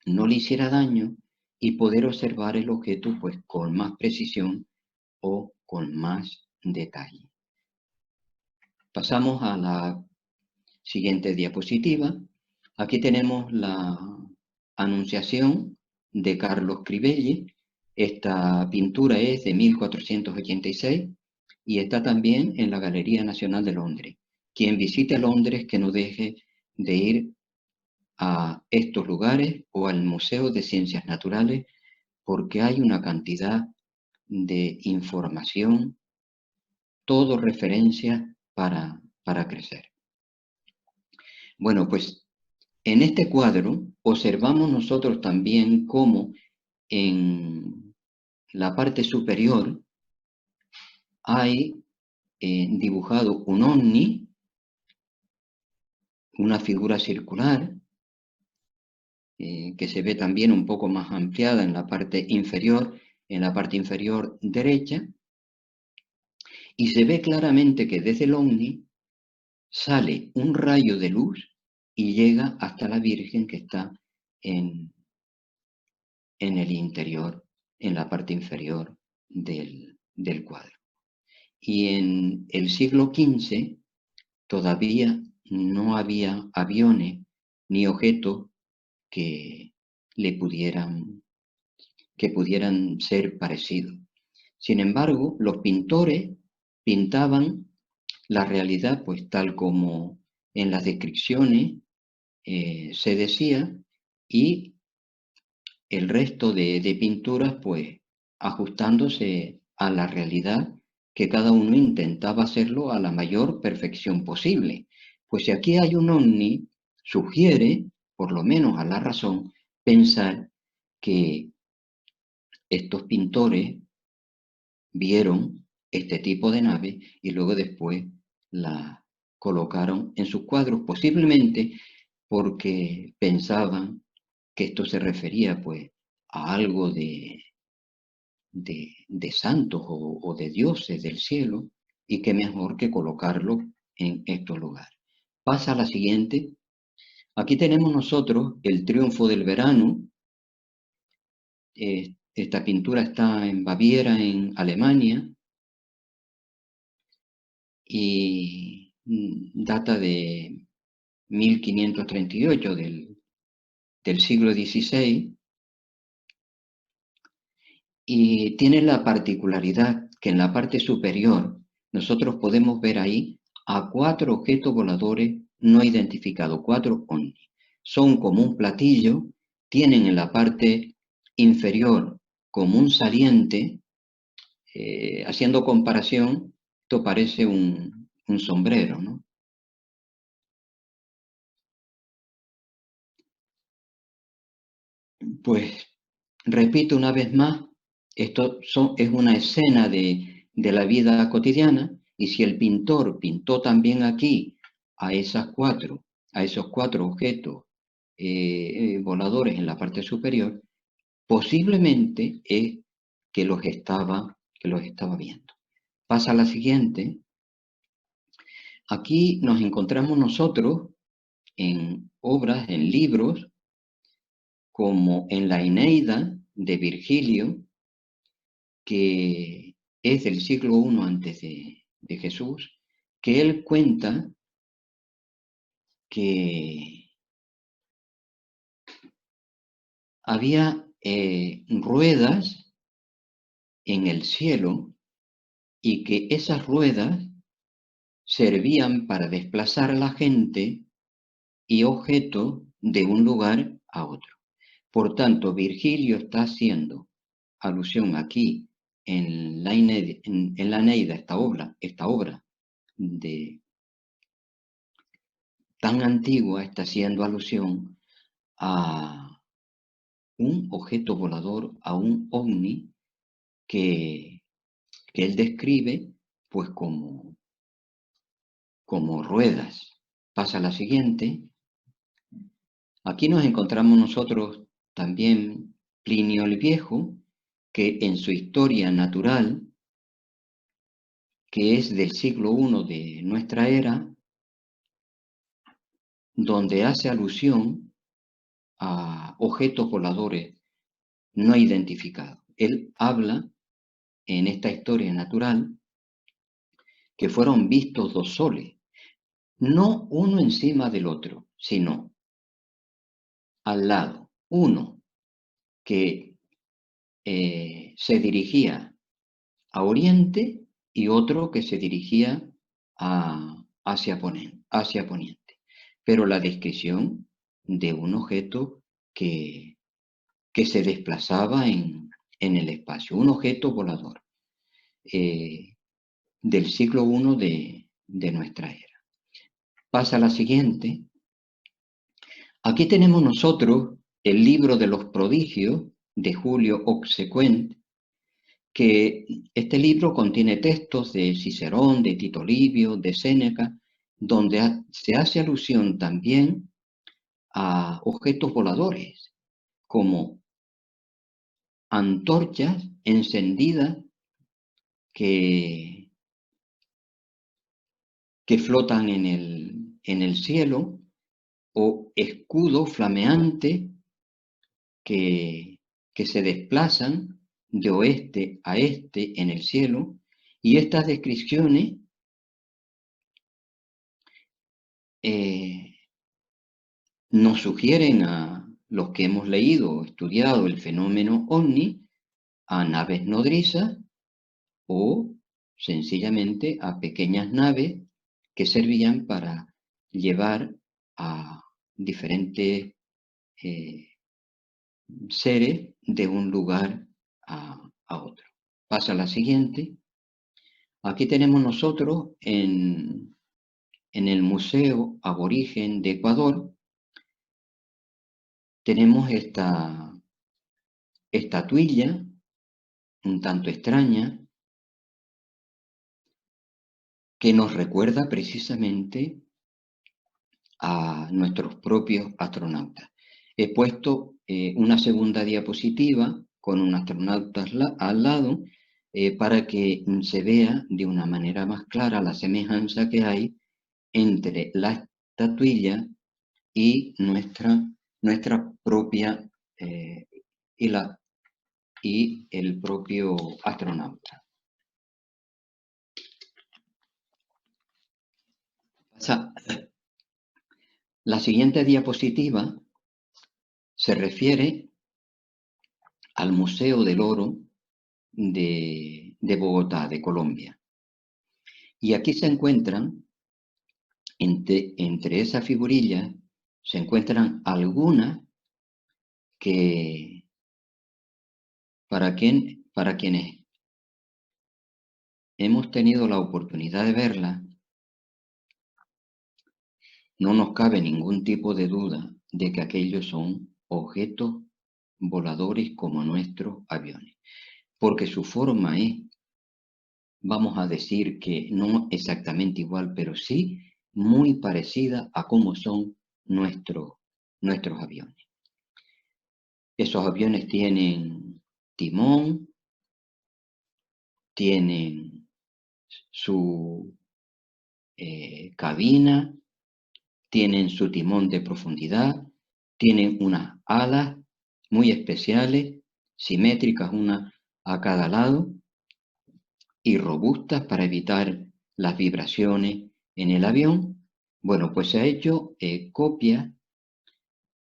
no le hiciera daño y poder observar el objeto pues con más precisión o con más detalle. Pasamos a la siguiente diapositiva. Aquí tenemos la Anunciación de Carlos Crivelli. Esta pintura es de 1486 y está también en la Galería Nacional de Londres. Quien visite Londres que no deje de ir a estos lugares o al Museo de Ciencias Naturales porque hay una cantidad de información, todo referencia para crecer. Bueno, pues en este cuadro observamos nosotros también cómo en la parte superior hay dibujado un ovni, una figura circular, que se ve también un poco más ampliada en la parte inferior derecha, y se ve claramente que desde el ovni sale un rayo de luz y llega hasta la Virgen que está en el interior, en la parte inferior del cuadro. Y en el siglo XV todavía no había aviones ni objetos que pudieran ser parecidos. Sin embargo, los pintores pintaban la realidad pues tal como en las descripciones se decía, y el resto de pinturas pues ajustándose a la realidad que cada uno intentaba hacerlo a la mayor perfección posible. Pues si aquí hay un ovni, sugiere, por lo menos a la razón, pensar que estos pintores vieron este tipo de nave y luego después la colocaron en sus cuadros, posiblemente porque pensaban que esto se refería pues a algo de santos o de dioses del cielo, y qué mejor que colocarlo en estos lugares. Pasa a la siguiente. Aquí tenemos nosotros el triunfo del verano. Esta pintura está en Baviera, en Alemania, y data de 1538 del siglo XVI, y tiene la particularidad que en la parte superior nosotros podemos ver ahí a 4 objetos voladores no identificados, 4 ovnis. son como un platillo, tienen en la parte inferior como un saliente. Haciendo comparación, esto parece un sombrero, ¿no? Pues repito una vez más, esto es una escena de la vida cotidiana, y si el pintor pintó también aquí a esos cuatro objetos voladores en la parte superior, posiblemente es que los estaba viendo. Pasa a la siguiente. Aquí nos encontramos nosotros en obras, en libros, como en la Eneida de Virgilio, que es del siglo I antes de Jesús, que él cuenta que había ruedas en el cielo y que esas ruedas servían para desplazar a la gente y objetos de un lugar a otro. Por tanto, Virgilio está haciendo alusión aquí en la Eneida, esta obra tan antigua, está haciendo alusión a un objeto volador, a un ovni que él describe pues como ruedas. Pasa a la siguiente. Aquí nos encontramos nosotros también Plinio el Viejo, que en su historia natural, que es del siglo I de nuestra era, donde hace alusión a objetos voladores no identificados. Él habla en esta historia natural que fueron vistos dos soles, no uno encima del otro, sino al lado. Uno que se dirigía a oriente y otro que se dirigía hacia poniente. Pero la descripción de un objeto que se desplazaba en el espacio, un objeto volador del siglo I de nuestra era. Pasa a la siguiente. Aquí tenemos nosotros el libro de los prodigios de Julio Obsequent, que este libro contiene textos de Cicerón, de Tito Livio, de Séneca, donde se hace alusión también a objetos voladores, como antorchas encendidas que flotan en el cielo, o escudos flameantes que se desplazan de oeste a este en el cielo, y estas descripciones nos sugieren a los que hemos leído o estudiado el fenómeno ovni a naves nodrizas o sencillamente a pequeñas naves que servían para llevar a diferentes seres de un lugar a otro. Pasa a la siguiente. Aquí tenemos nosotros en el Museo Aborigen de Ecuador, tenemos esta estatuilla un tanto extraña que nos recuerda precisamente a nuestros propios astronautas. He puesto una segunda diapositiva con un astronauta al lado para que se vea de una manera más clara la semejanza que hay entre la estatuilla y nuestra propia y el propio astronauta. La siguiente diapositiva se refiere al Museo del Oro de Bogotá, de Colombia. Y aquí se encuentran entre esas figurillas se encuentran algunas que para quienes hemos tenido la oportunidad de verlas, no nos cabe ningún tipo de duda de que aquellos son objetos voladores como nuestros aviones, porque su forma es, vamos a decir que no exactamente igual, pero sí muy parecida a cómo son nuestros aviones. Esos aviones tienen timón, tienen su cabina, tienen su timón de profundidad, tienen unas alas muy especiales, simétricas una a cada lado y robustas para evitar las vibraciones en el avión. Bueno, pues se ha hecho copia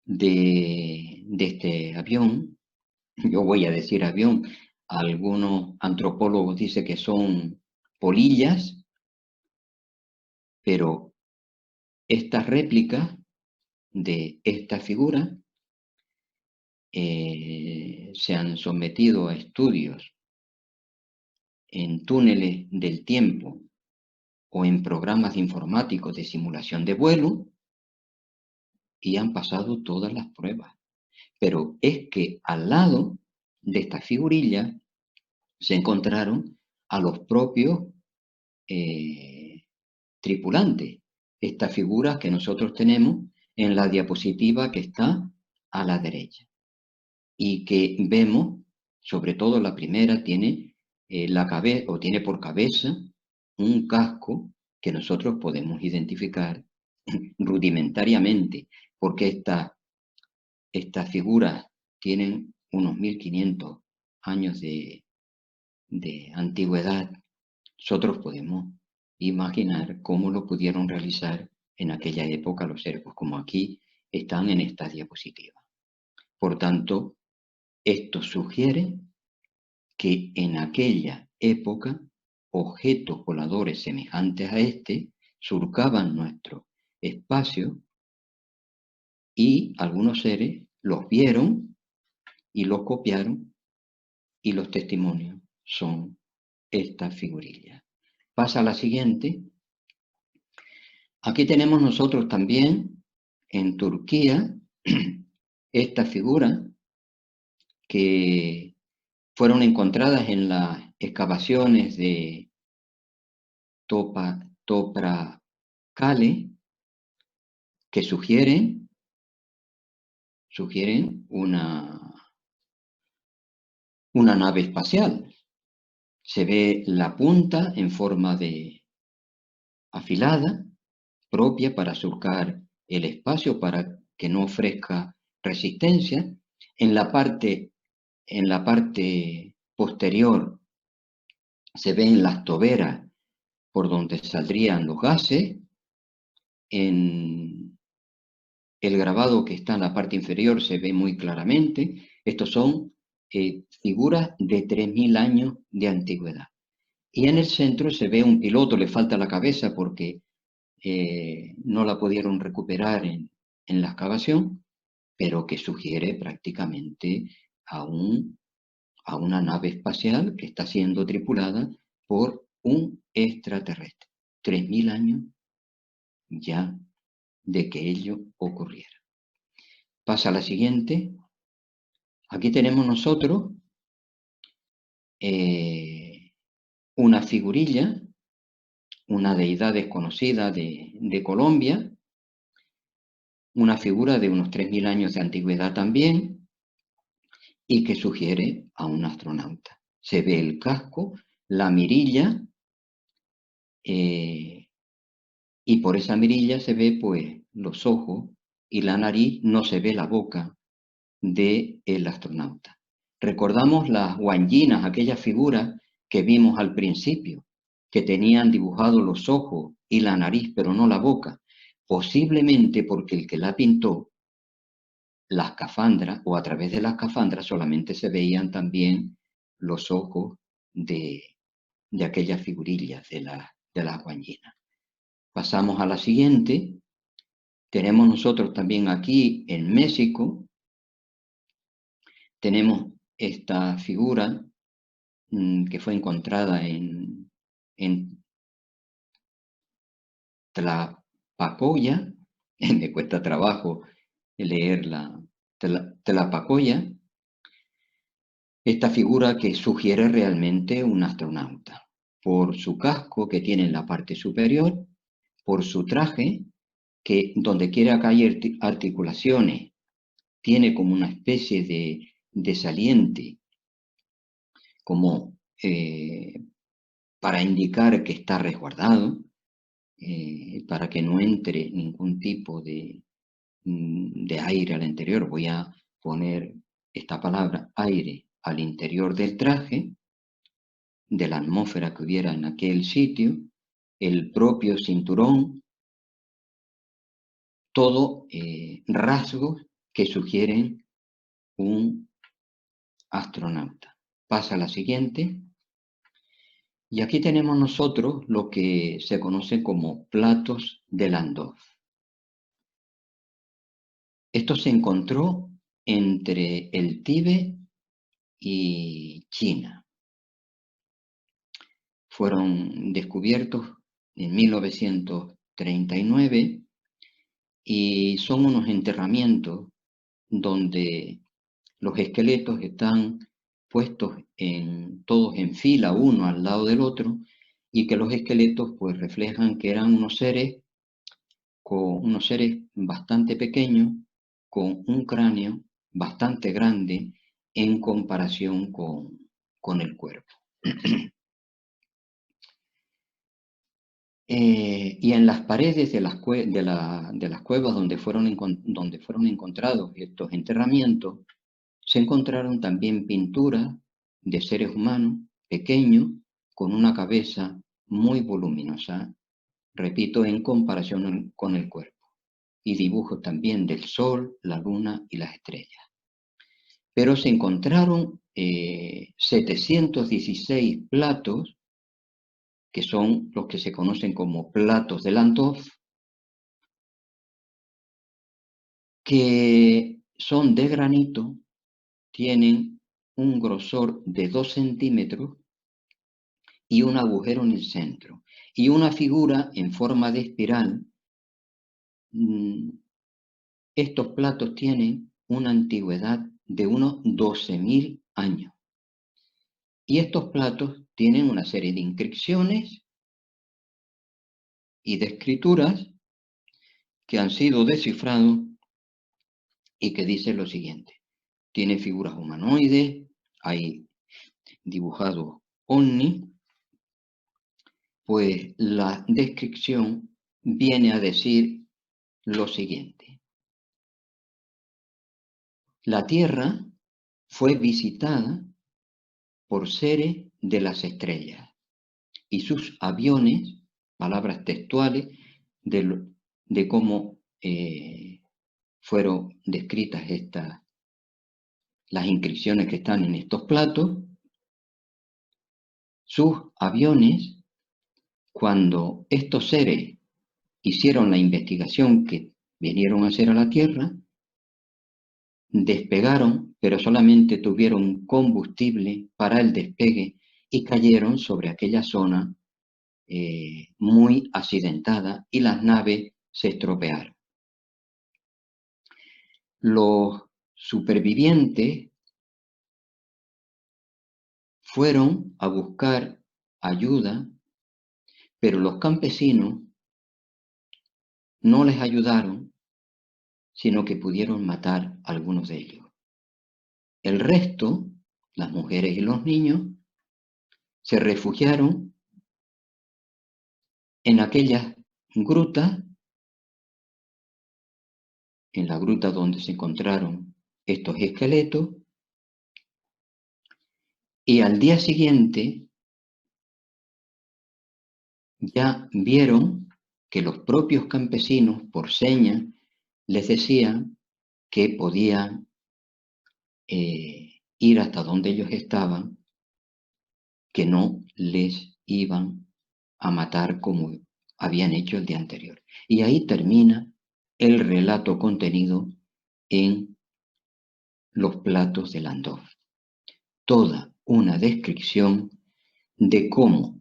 de este avión. Yo voy a decir avión. Algunos antropólogos dicen que son polillas, pero estas réplicas de esta figura se han sometido a estudios en túneles del tiempo o en programas informáticos de simulación de vuelo y han pasado todas las pruebas. Pero es que al lado de esta figurilla se encontraron a los propios tripulantes. Estas figuras que nosotros tenemos en la diapositiva que está a la derecha. Y que vemos, sobre todo la primera, tiene la cabeza o tiene por cabeza un casco que nosotros podemos identificar rudimentariamente, porque estas figuras tienen unos 1500 años de antigüedad. Nosotros podemos imaginar cómo lo pudieron realizar en aquella época los servos, como aquí están en esta diapositiva. Por tanto, esto sugiere que en aquella época objetos voladores semejantes a este surcaban nuestro espacio y algunos seres los vieron y los copiaron y los testimonios son esta figurilla. Pasa a la siguiente. Aquí tenemos nosotros también en Turquía esta figura que fueron encontradas en las excavaciones de Toprakale, que sugieren una nave espacial. Se ve la punta en forma de afilada, propia para surcar el espacio, para que no ofrezca resistencia. En la parte posterior se ven las toberas por donde saldrían los gases. En el grabado que está en la parte inferior se ve muy claramente. Estos son figuras de 3000 años de antigüedad. Y en el centro se ve un piloto, le falta la cabeza porque no la pudieron recuperar en la excavación, pero que sugiere prácticamente a una nave espacial que está siendo tripulada por un extraterrestre. 3000 años ya de que ello ocurriera. Pasa a la siguiente. Aquí tenemos nosotros una figurilla, una deidad desconocida de Colombia, una figura de unos 3000 años de antigüedad también, y que sugiere a un astronauta. Se ve el casco, la mirilla, y por esa mirilla se ve pues los ojos y la nariz, no se ve la boca del astronauta. Recordamos las guanyinas, aquellas figuras que vimos al principio, que tenían dibujados los ojos y la nariz, pero no la boca, posiblemente porque el que la pintó, la escafandra, o a través de la escafandra solamente se veían también los ojos de aquellas figurillas de las guanyinas. Pasamos a la siguiente. Tenemos nosotros también aquí en México, tenemos esta figura que fue encontrada en Tlapacoya, me cuesta trabajo leer Tlapacoya, esta figura que sugiere realmente un astronauta, por su casco que tiene en la parte superior, por su traje, que donde quiera que haya articulaciones, tiene como una especie de saliente, como para indicar que está resguardado, para que no entre ningún tipo de aire al interior. Voy a poner esta palabra aire al interior del traje, de la atmósfera que hubiera en aquel sitio, el propio cinturón, todo rasgos que sugieren un astronauta. Pasa a la siguiente. Y aquí tenemos nosotros lo que se conoce como platos de Landau. Esto se encontró entre el Tíbet y China. Fueron descubiertos en 1939 y son unos enterramientos donde los esqueletos están puestos todos en fila, uno al lado del otro, y que los esqueletos pues reflejan que eran unos seres bastante pequeños, con un cráneo bastante grande en comparación con el cuerpo. Y en las paredes de las cuevas donde fueron encontrados estos enterramientos, se encontraron también pinturas de seres humanos pequeños con una cabeza muy voluminosa, repito, en comparación con el cuerpo, y dibujos también del sol, la luna y las estrellas. Pero se encontraron 716 platos, que son los que se conocen como platos de Landau, que son de granito, tienen un grosor de 2 centímetros y un agujero en el centro, y una figura en forma de espiral. Estos platos tienen una antigüedad de unos 12.000 años. Y estos platos tienen una serie de inscripciones y de escrituras que han sido descifrados y que dicen lo siguiente. Tiene figuras humanoides, hay dibujados ovni, pues la descripción viene a decir lo siguiente. La Tierra fue visitada por seres de las estrellas y sus aviones, palabras textuales, de cómo fueron descritas las inscripciones que están en estos platos. Sus aviones, cuando estos seres hicieron la investigación que vinieron a hacer a la Tierra, despegaron, pero solamente tuvieron combustible para el despegue y cayeron sobre aquella zona muy accidentada y las naves se estropearon. Los supervivientes fueron a buscar ayuda, pero los campesinos no les ayudaron, sino que pudieron matar a algunos de ellos. El resto, las mujeres y los niños, se refugiaron en aquellas grutas, en la gruta donde se encontraron estos esqueletos, y al día siguiente ya vieron que los propios campesinos, por señas, les decían que podían ir hasta donde ellos estaban, que no les iban a matar como habían hecho el día anterior. Y ahí termina el relato contenido en los platos de Landau. Toda una descripción de cómo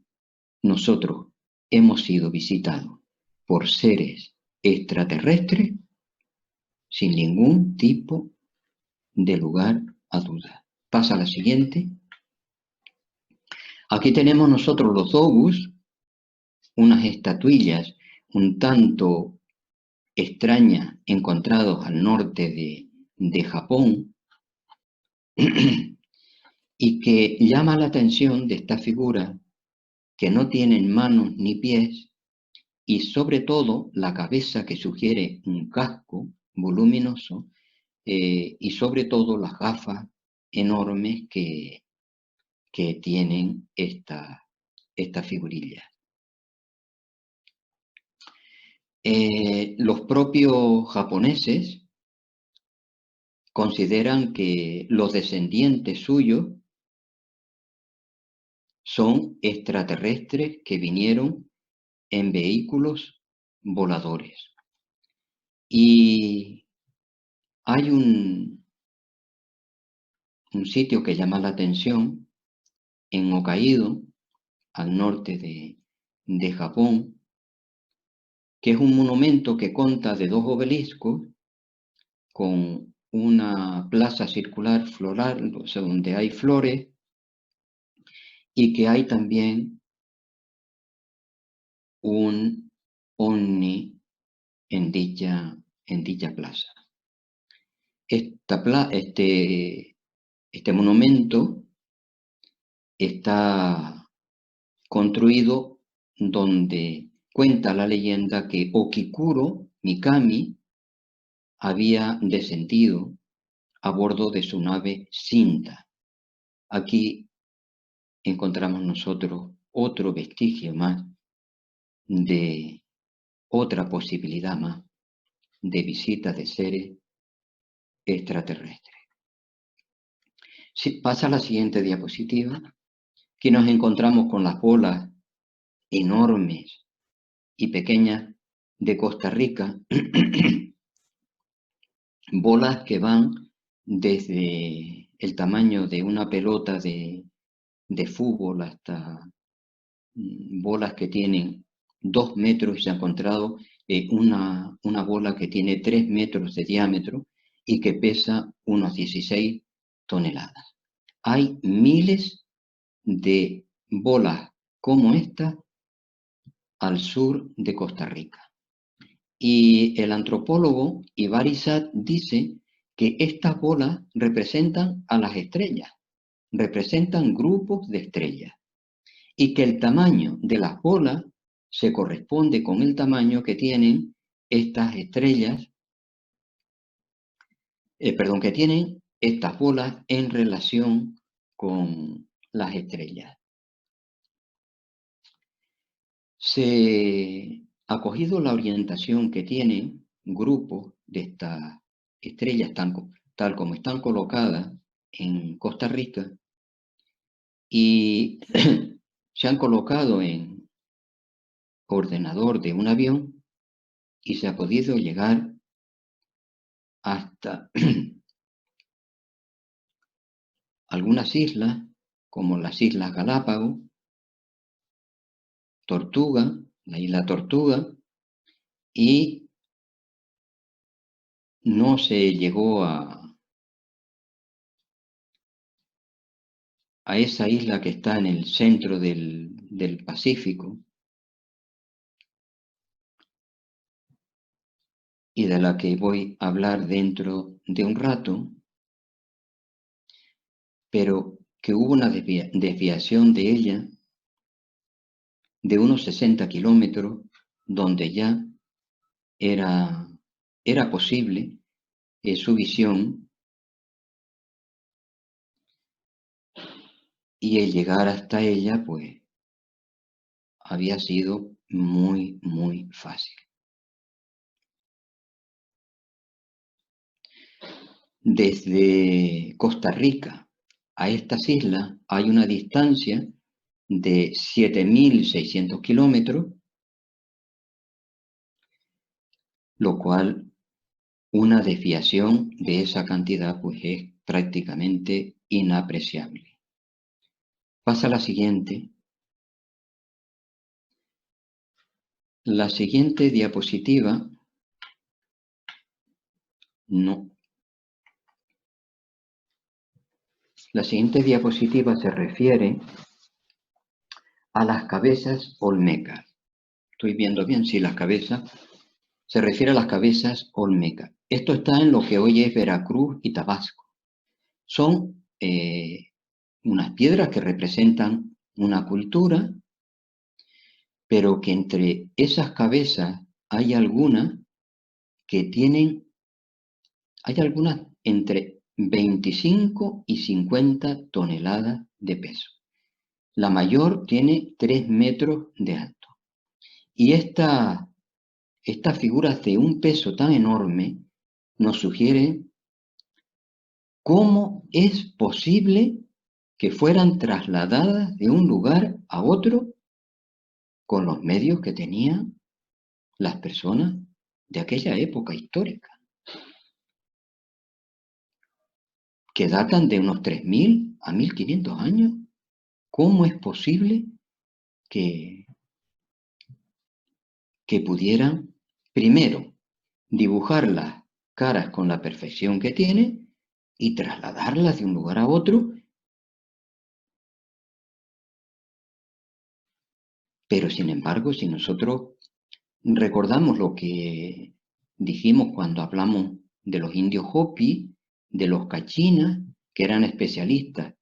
nosotros hemos sido visitados por seres extraterrestres sin ningún tipo de lugar a duda. Pasa a la siguiente. Aquí tenemos nosotros los dogus, unas estatuillas un tanto extrañas encontradas al norte de Japón y que llama la atención de esta figura que no tienen manos ni pies y sobre todo la cabeza que sugiere un casco voluminoso y sobre todo las gafas enormes que tienen esta figurilla. Los propios japoneses consideran que los descendientes suyos son extraterrestres que vinieron en vehículos voladores. Y hay un sitio que llama la atención en Hokkaido, al norte de Japón, que es un monumento que consta de 2 obeliscos con una plaza circular floral, o sea, donde hay flores, y que hay también un ovni en dicha plaza. Este monumento está construido donde cuenta la leyenda que Okikuro Mikami había descendido a bordo de su nave Shinta. Aquí encontramos nosotros otro vestigio más de otra posibilidad más de visita de seres extraterrestres. Si pasa a la siguiente diapositiva, aquí nos encontramos con las bolas enormes y pequeñas de Costa Rica, bolas que van desde el tamaño de una pelota de fútbol hasta bolas que tienen 2 metros. Se ha encontrado una bola que tiene 3 metros de diámetro y que pesa unos 16 toneladas. Hay miles de bolas como esta al sur de Costa Rica. Y el antropólogo Ibarizat dice que estas bolas representan a las estrellas, representan grupos de estrellas, y que el tamaño de las bolas se corresponde con el tamaño que tienen estas estrellas, que tienen estas bolas en relación con las estrellas. Se ha cogido la orientación que tienen grupos de estas estrellas tal como están colocadas en Costa Rica y se han colocado en ordenador de un avión y se ha podido llegar hasta algunas islas, como las Islas Galápagos, Tortuga, la isla Tortuga, y no se llegó a esa isla que está en el centro del Pacífico y de la que voy a hablar dentro de un rato, pero que hubo una desviación de ella de unos 60 kilómetros, donde ya era posible su visión, y el llegar hasta ella pues había sido muy, muy fácil. Desde Costa Rica a estas islas hay una distancia de 7.600 kilómetros, lo cual una desviación de esa cantidad pues es prácticamente inapreciable. Pasa a la siguiente. La siguiente diapositiva, no. La siguiente diapositiva se refiere a las cabezas olmecas. Estoy viendo bien, sí, las cabezas. Se refiere a las cabezas olmecas. Esto está en lo que hoy es Veracruz y Tabasco. Son unas piedras que representan una cultura, pero que entre esas cabezas hay algunas entre 25 y 50 toneladas de peso. La mayor tiene 3 metros de alto. Y estas figuras de un peso tan enorme nos sugieren cómo es posible que fueran trasladadas de un lugar a otro con los medios que tenían las personas de aquella época histórica, que datan de unos 3.000 a 1.500 años. ¿Cómo es posible que pudieran, primero, dibujar las caras con la perfección que tiene y trasladarlas de un lugar a otro? Pero sin embargo, si nosotros recordamos lo que dijimos cuando hablamos de los indios Hopi, de los cachinas, que eran especialistas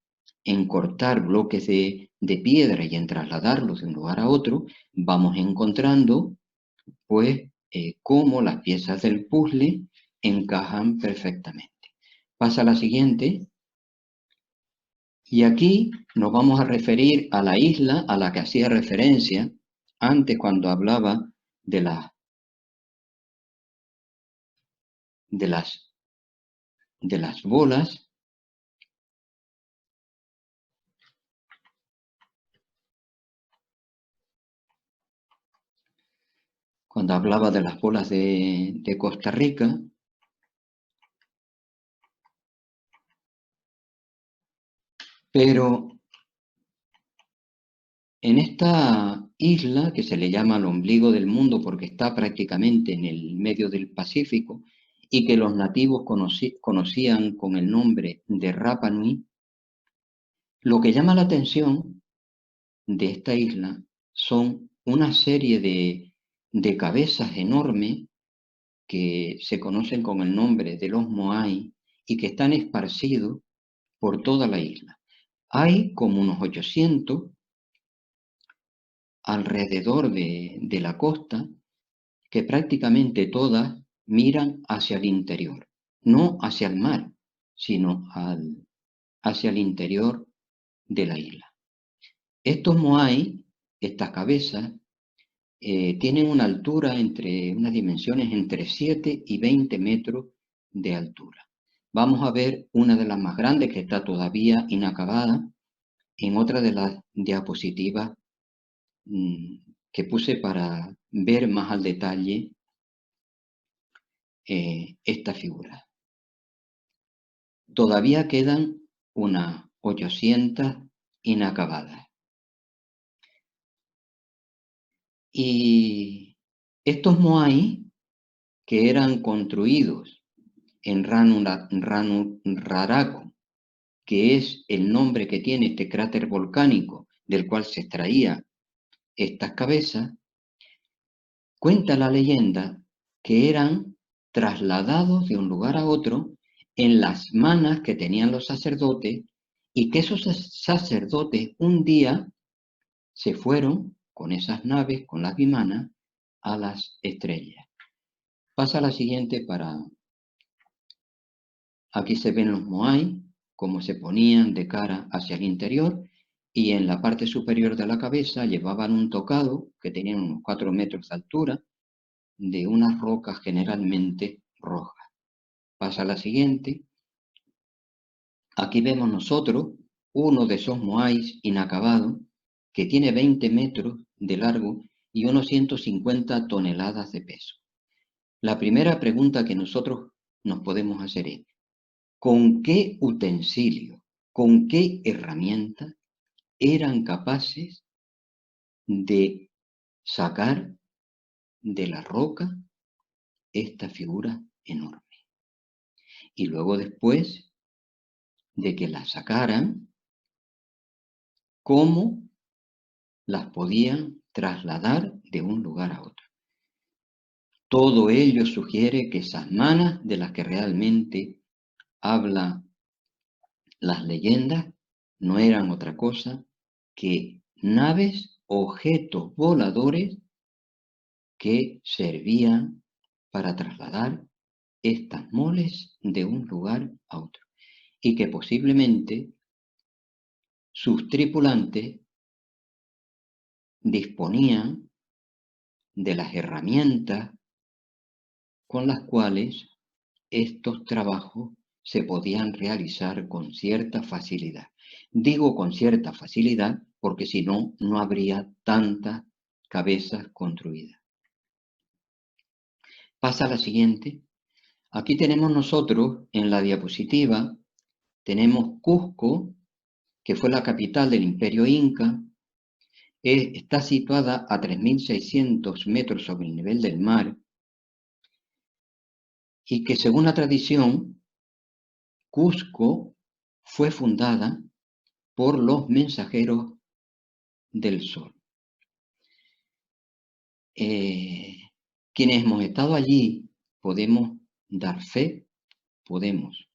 en cortar bloques de piedra y en trasladarlos de un lugar a otro, vamos encontrando pues cómo las piezas del puzzle encajan perfectamente. Pasa a la siguiente. Y aquí nos vamos a referir a la isla a la que hacía referencia antes cuando hablaba de las bolas. Cuando hablaba de las bolas de Costa Rica, pero en esta isla, que se le llama el ombligo del mundo porque está prácticamente en el medio del Pacífico y que los nativos conocían con el nombre de Rapa Nui, lo que llama la atención de esta isla son una serie de cabezas enormes que se conocen con el nombre de los Moai y que están esparcidos por toda la isla. Hay como unos 800 alrededor de la costa que prácticamente todas miran hacia el interior, no hacia el mar, sino hacia el interior de la isla. Estos Moai, estas cabezas, tienen una altura unas dimensiones entre 7 y 20 metros de altura. Vamos a ver una de las más grandes que está todavía inacabada en otra de las diapositivas que puse para ver más al detalle esta figura. Todavía quedan unas 800 inacabadas. Y estos Moai, que eran construidos en Raraku, que es el nombre que tiene este cráter volcánico del cual se extraía estas cabezas, cuenta la leyenda que eran trasladados de un lugar a otro en las manas que tenían los sacerdotes y que esos sacerdotes un día se fueron con esas naves, con las bimanas, a las estrellas. Pasa a la siguiente para... Aquí se ven los Moai, cómo se ponían de cara hacia el interior, y en la parte superior de la cabeza llevaban un tocado que tenía unos 4 metros de altura, de unas rocas generalmente rojas. Pasa a la siguiente. Aquí vemos nosotros uno de esos Moais inacabados que tiene 20 metros de largo y unos 150 toneladas de peso. La primera pregunta que nosotros nos podemos hacer es, ¿con qué utensilio, con qué herramienta eran capaces de sacar de la roca esta figura enorme? Y luego después de que la sacaran, ¿cómo las podían trasladar de un lugar a otro? Todo ello sugiere que esas manas de las que realmente habla las leyendas no eran otra cosa que naves, objetos voladores que servían para trasladar estas moles de un lugar a otro y que posiblemente sus tripulantes disponían de las herramientas con las cuales estos trabajos se podían realizar con cierta facilidad. Digo con cierta facilidad porque si no, no habría tantas cabezas construidas. Pasa a la siguiente. Aquí tenemos nosotros en la diapositiva, tenemos Cusco, que fue la capital del Imperio Inca. Está situada a 3.600 metros sobre el nivel del mar y que según la tradición, Cusco fue fundada por los mensajeros del sol. Quienes hemos estado allí podemos dar fe, podemos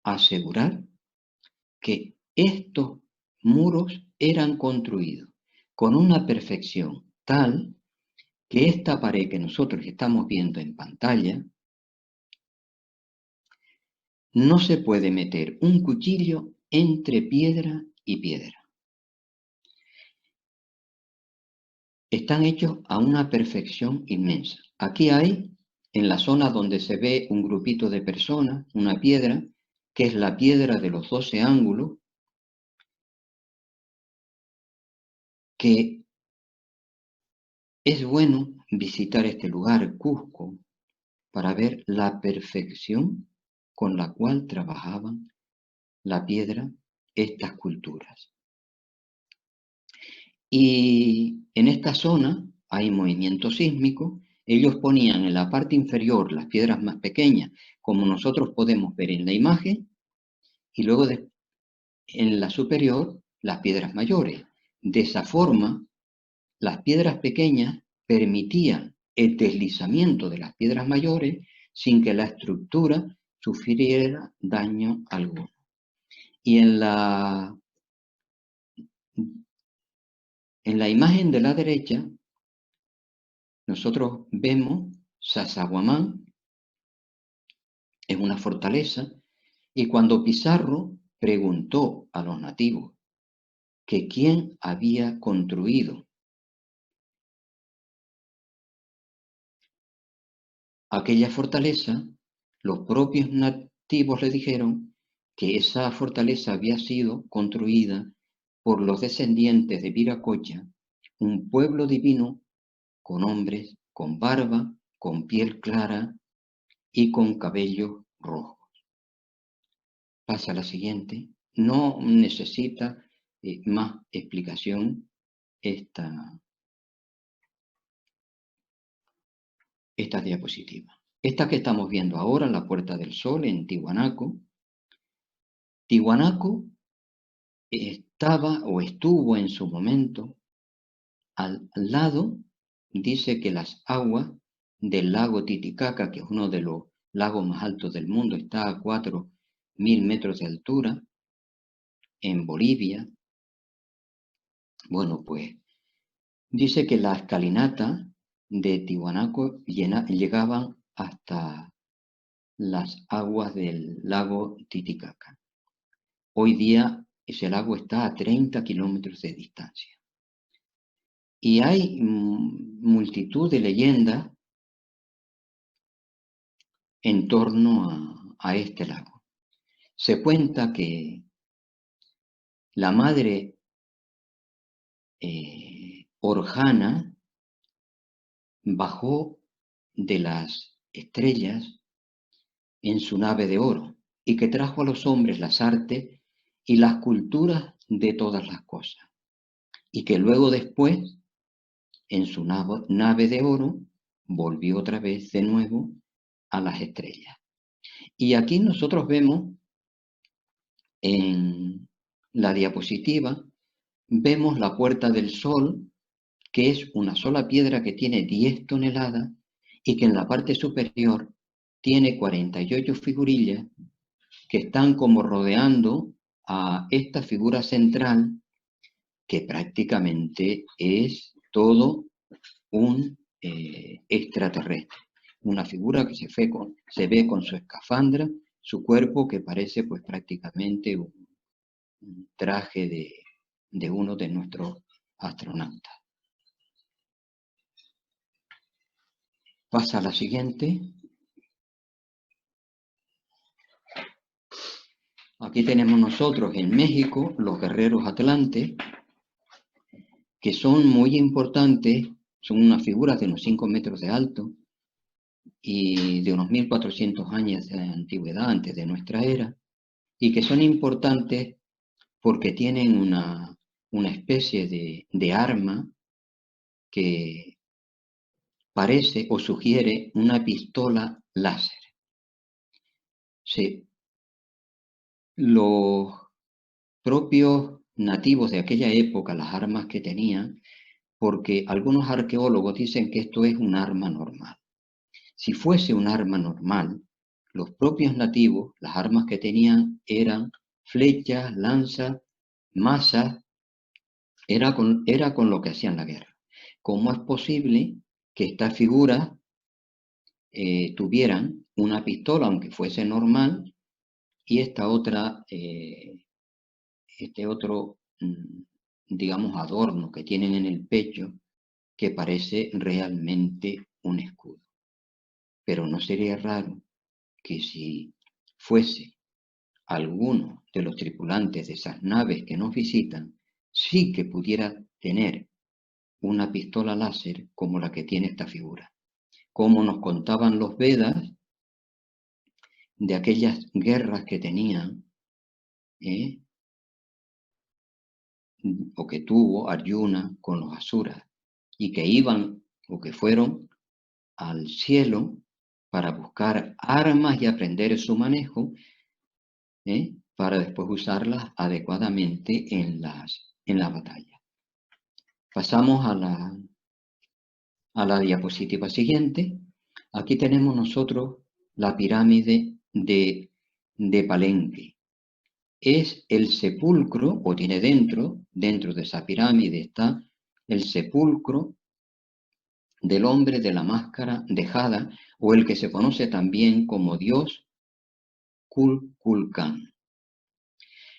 asegurar que estos muros eran construidos con una perfección tal que esta pared que nosotros estamos viendo en pantalla no se puede meter un cuchillo entre piedra y piedra. Están hechos a una perfección inmensa. Aquí hay, en la zona donde se ve un grupito de personas, una piedra, que es la piedra de los 12 ángulos, que es bueno visitar este lugar, Cusco, para ver la perfección con la cual trabajaban la piedra estas culturas. Y en esta zona hay movimiento sísmico. Ellos ponían en la parte inferior las piedras más pequeñas, como nosotros podemos ver en la imagen, y luego en la superior las piedras mayores. De esa forma, las piedras pequeñas permitían el deslizamiento de las piedras mayores sin que la estructura sufriera daño alguno. Y en la imagen de la derecha, nosotros vemos Sacsayhuamán, es una fortaleza, y cuando Pizarro preguntó a los nativos que quién había construido aquella fortaleza, los propios nativos le dijeron que esa fortaleza había sido construida por los descendientes de Viracocha, un pueblo divino con hombres con barba, con piel clara y con cabello rojo. Pasa a la siguiente. No necesita más explicación esta diapositiva. Esta que estamos viendo ahora, la Puerta del Sol en Tiwanaku. Tiwanaku estaba o estuvo en su momento al lado, dice que las aguas del lago Titicaca, que es uno de los lagos más altos del mundo, está a 4.000 metros de altura, en Bolivia. Bueno, pues dice que las escalinatas de Tiwanaku llegaban hasta las aguas del lago Titicaca. Hoy día ese lago está a 30 kilómetros de distancia. Y hay multitud de leyendas en torno a este lago. Se cuenta que la madre Orjana bajó de las estrellas en su nave de oro, y que trajo a los hombres las artes y las culturas de todas las cosas, y que luego después, en su nave de oro, volvió otra vez de nuevo a las estrellas. Y aquí nosotros vemos en la diapositiva, vemos la Puerta del Sol, que es una sola piedra que tiene 10 toneladas y que en la parte superior tiene 48 figurillas que están como rodeando a esta figura central, que prácticamente es todo un extraterrestre. Una figura que se ve con su escafandra, su cuerpo que parece pues prácticamente un traje de uno de nuestros astronautas. Pasa a la siguiente. Aquí tenemos nosotros en México los guerreros atlantes, que son muy importantes, son unas figuras de unos 5 metros de alto y de unos 1400 años de antigüedad antes de nuestra era, y que son importantes porque tienen una especie de arma que parece o sugiere una pistola láser. Sí, los propios nativos de aquella época, las armas que tenían, porque algunos arqueólogos dicen que esto es un arma normal. Si fuese un arma normal, los propios nativos, las armas que tenían eran flechas, lanzas, masas, era con lo que hacían la guerra. ¿Cómo es posible que estas figuras tuvieran una pistola, aunque fuese normal, y esta otra, este otro, digamos, adorno que tienen en el pecho, que parece realmente un escudo? Pero no sería raro que si fuese alguno de los tripulantes de esas naves que nos visitan, sí que pudiera tener una pistola láser como la que tiene esta figura. Como nos contaban los Vedas de aquellas guerras que tenían, o que tuvo Arjuna con los asuras, y que iban o que fueron al cielo para buscar armas y aprender su manejo, para después usarlas adecuadamente en la batalla. Pasamos a la diapositiva siguiente. Aquí tenemos nosotros la pirámide de Palenque. Es el sepulcro, o tiene dentro de esa pirámide está el sepulcro del hombre de la máscara dejada, o el que se conoce también como Dios Kukulcán.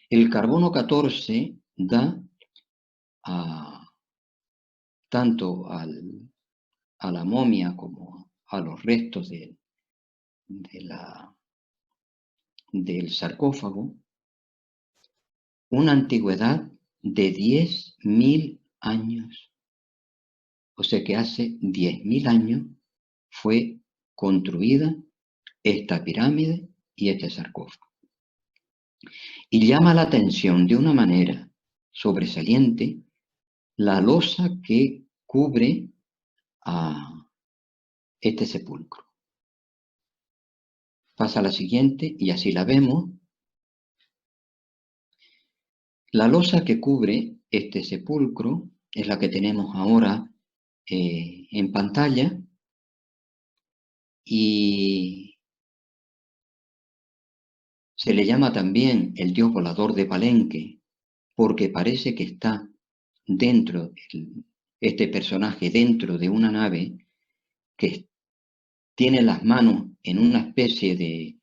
El carbono 14 da tanto a la momia como a los restos del sarcófago una antigüedad de 10.000 años. O sea que hace 10.000 años fue construida esta pirámide y este sarcófago. Y llama la atención de una manera sobresaliente la losa que cubre a este sepulcro. Pasa a la siguiente y así la vemos. La losa que cubre este sepulcro es la que tenemos ahora en pantalla, y se le llama también el dios volador de Palenque porque parece que está dentro, este personaje dentro de una nave que tiene las manos en una especie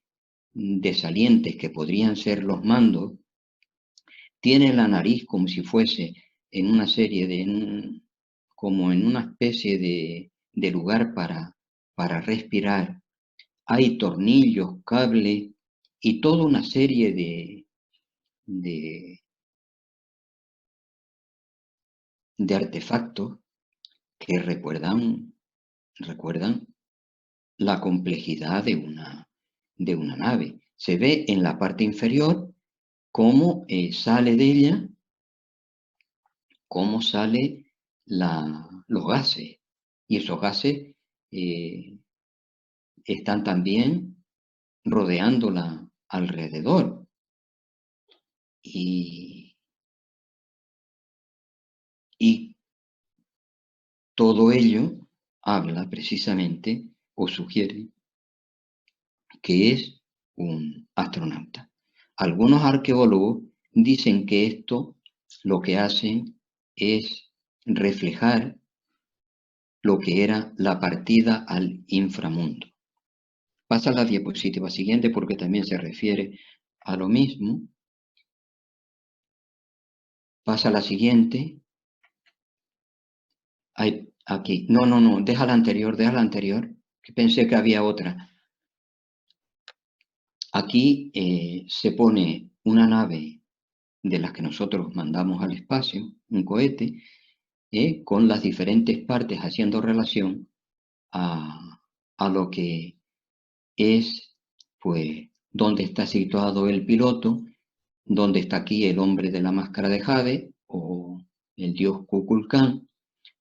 de salientes que podrían ser los mandos, tiene la nariz como si fuese en una serie como en una especie de lugar para respirar. Hay tornillos, cables y toda una serie de artefactos que recuerdan la complejidad de una nave. Se ve en la parte inferior cómo sale de ella, cómo sale los gases. Y esos gases están también rodeándola alrededor. Y todo ello habla precisamente o sugiere que es un astronauta. Algunos arqueólogos dicen que esto lo que hace es reflejar lo que era la partida al inframundo. Pasa a la diapositiva siguiente porque también se refiere a lo mismo. Pasa a la siguiente. Aquí. No, deja la anterior, que pensé que había otra. Aquí se pone una nave de las que nosotros mandamos al espacio, un cohete, con las diferentes partes haciendo relación a lo que es, pues, dónde está situado el piloto, dónde está aquí el hombre de la máscara de jade o el dios Kukulcán.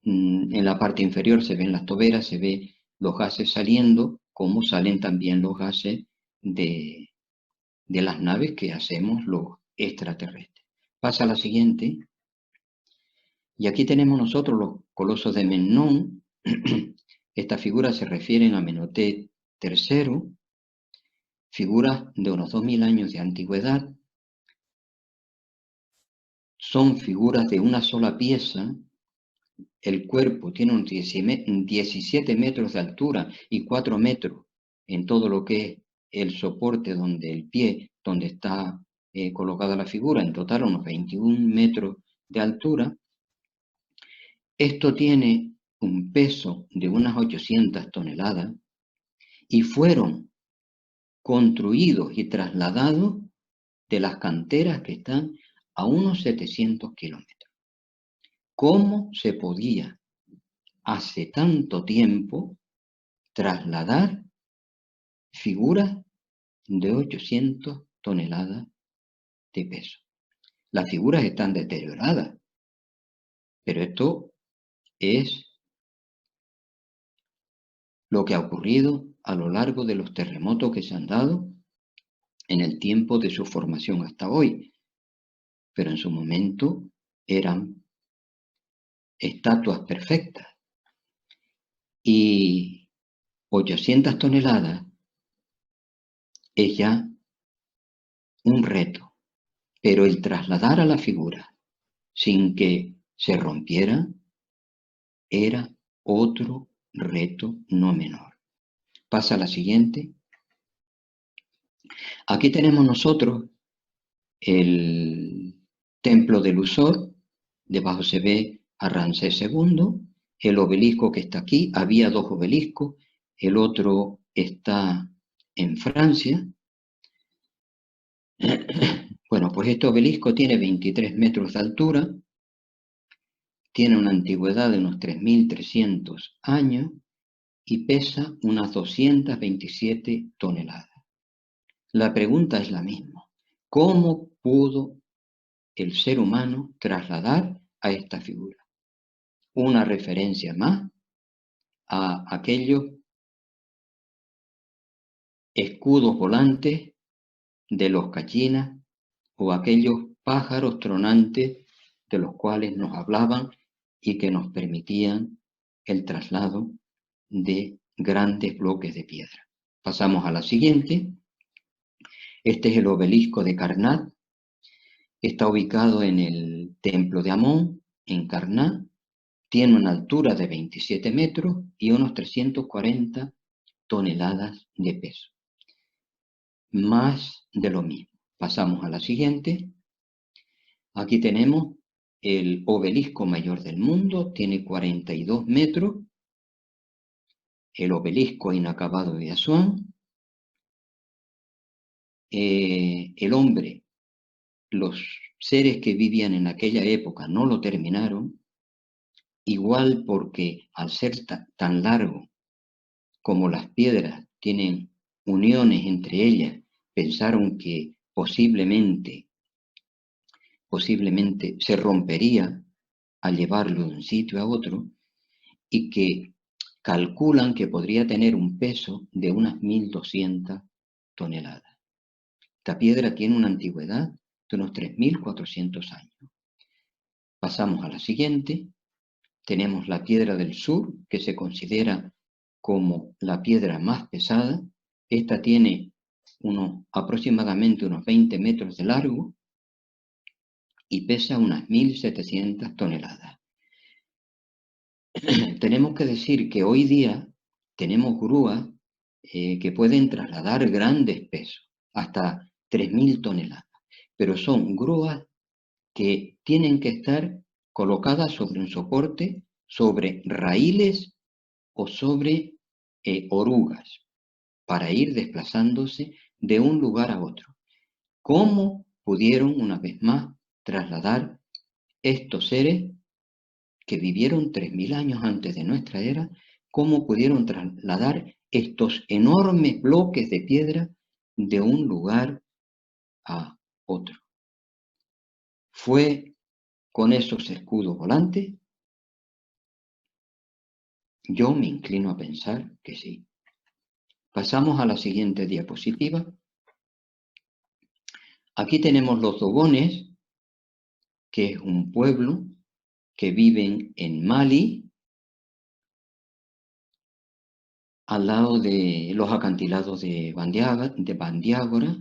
En la parte inferior se ven las toberas, se ve los gases saliendo, como salen también los gases de las naves que hacemos los extraterrestres. Pasa a la siguiente. Y aquí tenemos nosotros los colosos de Memnón. Estas figuras se refieren a Amenhotep III, figuras de unos 2000 años de antigüedad. Son figuras de una sola pieza. El cuerpo tiene un 17 metros de altura y 4 metros en todo lo que es el soporte donde el pie, donde está colocada la figura, en total unos 21 metros de altura. Esto tiene un peso de unas 800 toneladas y fueron construidos y trasladados de las canteras que están a unos 700 kilómetros. ¿Cómo se podía hace tanto tiempo trasladar figuras de 800 toneladas de peso? Las figuras están deterioradas, pero esto es lo que ha ocurrido a lo largo de los terremotos que se han dado en el tiempo de su formación hasta hoy. Pero en su momento eran estatuas perfectas. Y 800 toneladas es ya un reto, pero el trasladar a la figura sin que se rompiera era otro reto no menor. Pasa a la siguiente. Aquí tenemos nosotros el templo de Luxor. Debajo se ve a Ramsés II, el obelisco que está aquí. Había dos obeliscos, el otro está en Francia. Bueno, pues este obelisco tiene 23 metros de altura, tiene una antigüedad de unos 3.300 años y pesa unas 227 toneladas. La pregunta es la misma. ¿Cómo pudo el ser humano trasladar a esta figura? Una referencia más a aquellos escudos volantes de los cachinas o aquellos pájaros tronantes de los cuales nos hablaban y que nos permitían el traslado de grandes bloques de piedra. Pasamos a la siguiente. Este es el obelisco de Karnak. Está ubicado en el templo de Amón, en Karnak. Tiene una altura de 27 metros y unos 340 toneladas de peso. Más de lo mismo. Pasamos a la siguiente. Aquí tenemos el obelisco mayor del mundo, tiene 42 metros. El obelisco inacabado de Asuán. El hombre, los seres que vivían en aquella época no lo terminaron, igual porque al ser tan largo como las piedras tienen uniones entre ellas pensaron que posiblemente se rompería al llevarlo de un sitio a otro, y que calculan que podría tener un peso de unas 1.200 toneladas. Esta piedra tiene una antigüedad de unos 3.400 años. Pasamos a la siguiente. Tenemos la piedra del sur, que se considera como la piedra más pesada. Esta tiene aproximadamente unos 20 metros de largo y pesa unas 1.700 toneladas. Tenemos que decir que hoy día tenemos grúas que pueden trasladar grandes pesos, hasta 3.000 toneladas, pero son grúas que tienen que estar colocadas sobre un soporte, sobre raíles o sobre orugas, para ir desplazándose de un lugar a otro. ¿Cómo pudieron, una vez más, trasladar estos seres que vivieron 3.000 años antes de nuestra era? ¿Cómo pudieron trasladar estos enormes bloques de piedra de un lugar a otro? ¿Fue con esos escudos volantes? Yo me inclino a pensar que sí. Pasamos a la siguiente diapositiva. Aquí tenemos los dogones, que es un pueblo que viven en Mali, al lado de los acantilados de Bandiagora.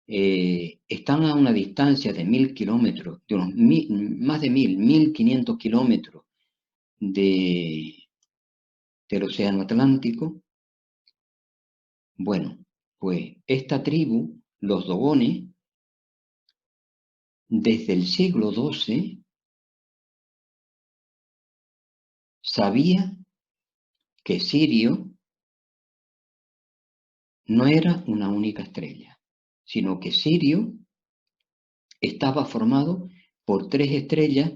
Están a una distancia de 1.000 kilómetros, de unos más de 1.500 kilómetros del Océano Atlántico. Bueno, pues esta tribu, los dogones, desde el siglo XII, sabía que Sirio no era una única estrella, sino que Sirio estaba formado por 3 estrellas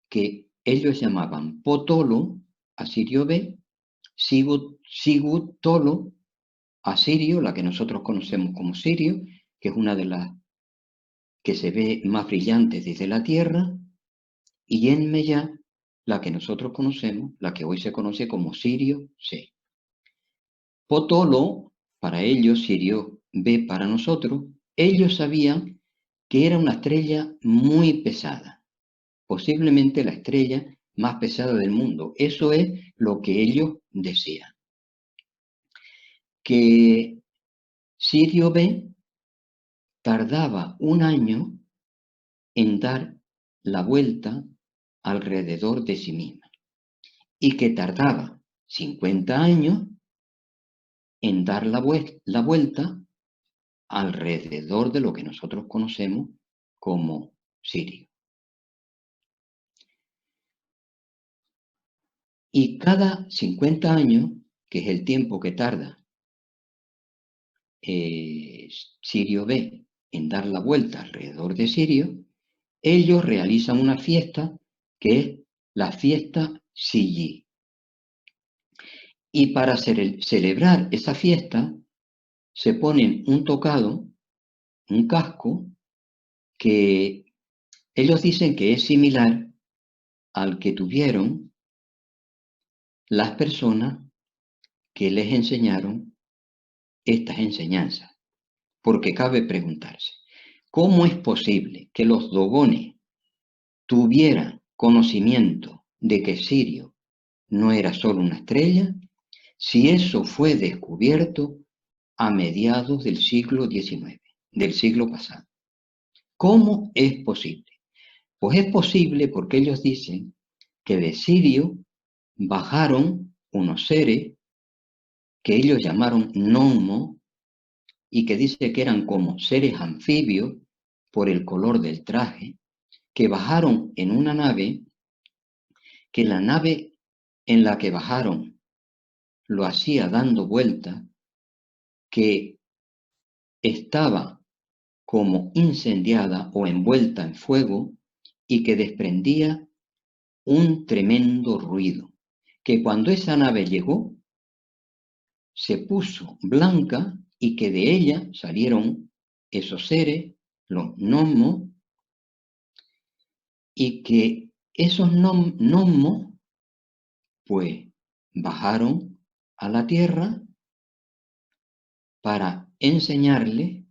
que ellos llamaban Potolo, Asirio B, Sigutolo, Asirio, la que nosotros conocemos como Sirio, que es una de las que se ve más brillante desde la Tierra, y Enmeya, la que nosotros conocemos, la que hoy se conoce como Sirio C. Potolo, para ellos, Sirio B para nosotros, ellos sabían que era una estrella muy pesada, posiblemente la estrella más pesada del mundo. Eso es lo que ellos decían. Que Sirio B tardaba un año en dar la vuelta alrededor de sí misma, y que tardaba 50 años en dar la vuelta alrededor de lo que nosotros conocemos como Sirio. Y cada 50 años, que es el tiempo que tarda Sirio B en dar la vuelta alrededor de Sirio, ellos realizan una fiesta que es la fiesta Sillí. Y para celebrar esa fiesta se ponen un tocado, un casco, que ellos dicen que es similar al que tuvieron las personas que les enseñaron estas enseñanzas. Porque cabe preguntarse, ¿cómo es posible que los dogones tuvieran conocimiento de que Sirio no era solo una estrella, si eso fue descubierto a mediados del siglo XIX, del siglo pasado? ¿Cómo es posible? Pues es posible porque ellos dicen que de Sirio bajaron unos seres que ellos llamaron Nomo, y que dice que eran como seres anfibios por el color del traje, que bajaron en una nave, que la nave en la que bajaron lo hacía dando vuelta, que estaba como incendiada o envuelta en fuego y que desprendía un tremendo ruido, que cuando esa nave llegó se puso blanca y que de ella salieron esos seres, los gnomos, y que esos gnomos pues bajaron a la tierra para enseñarle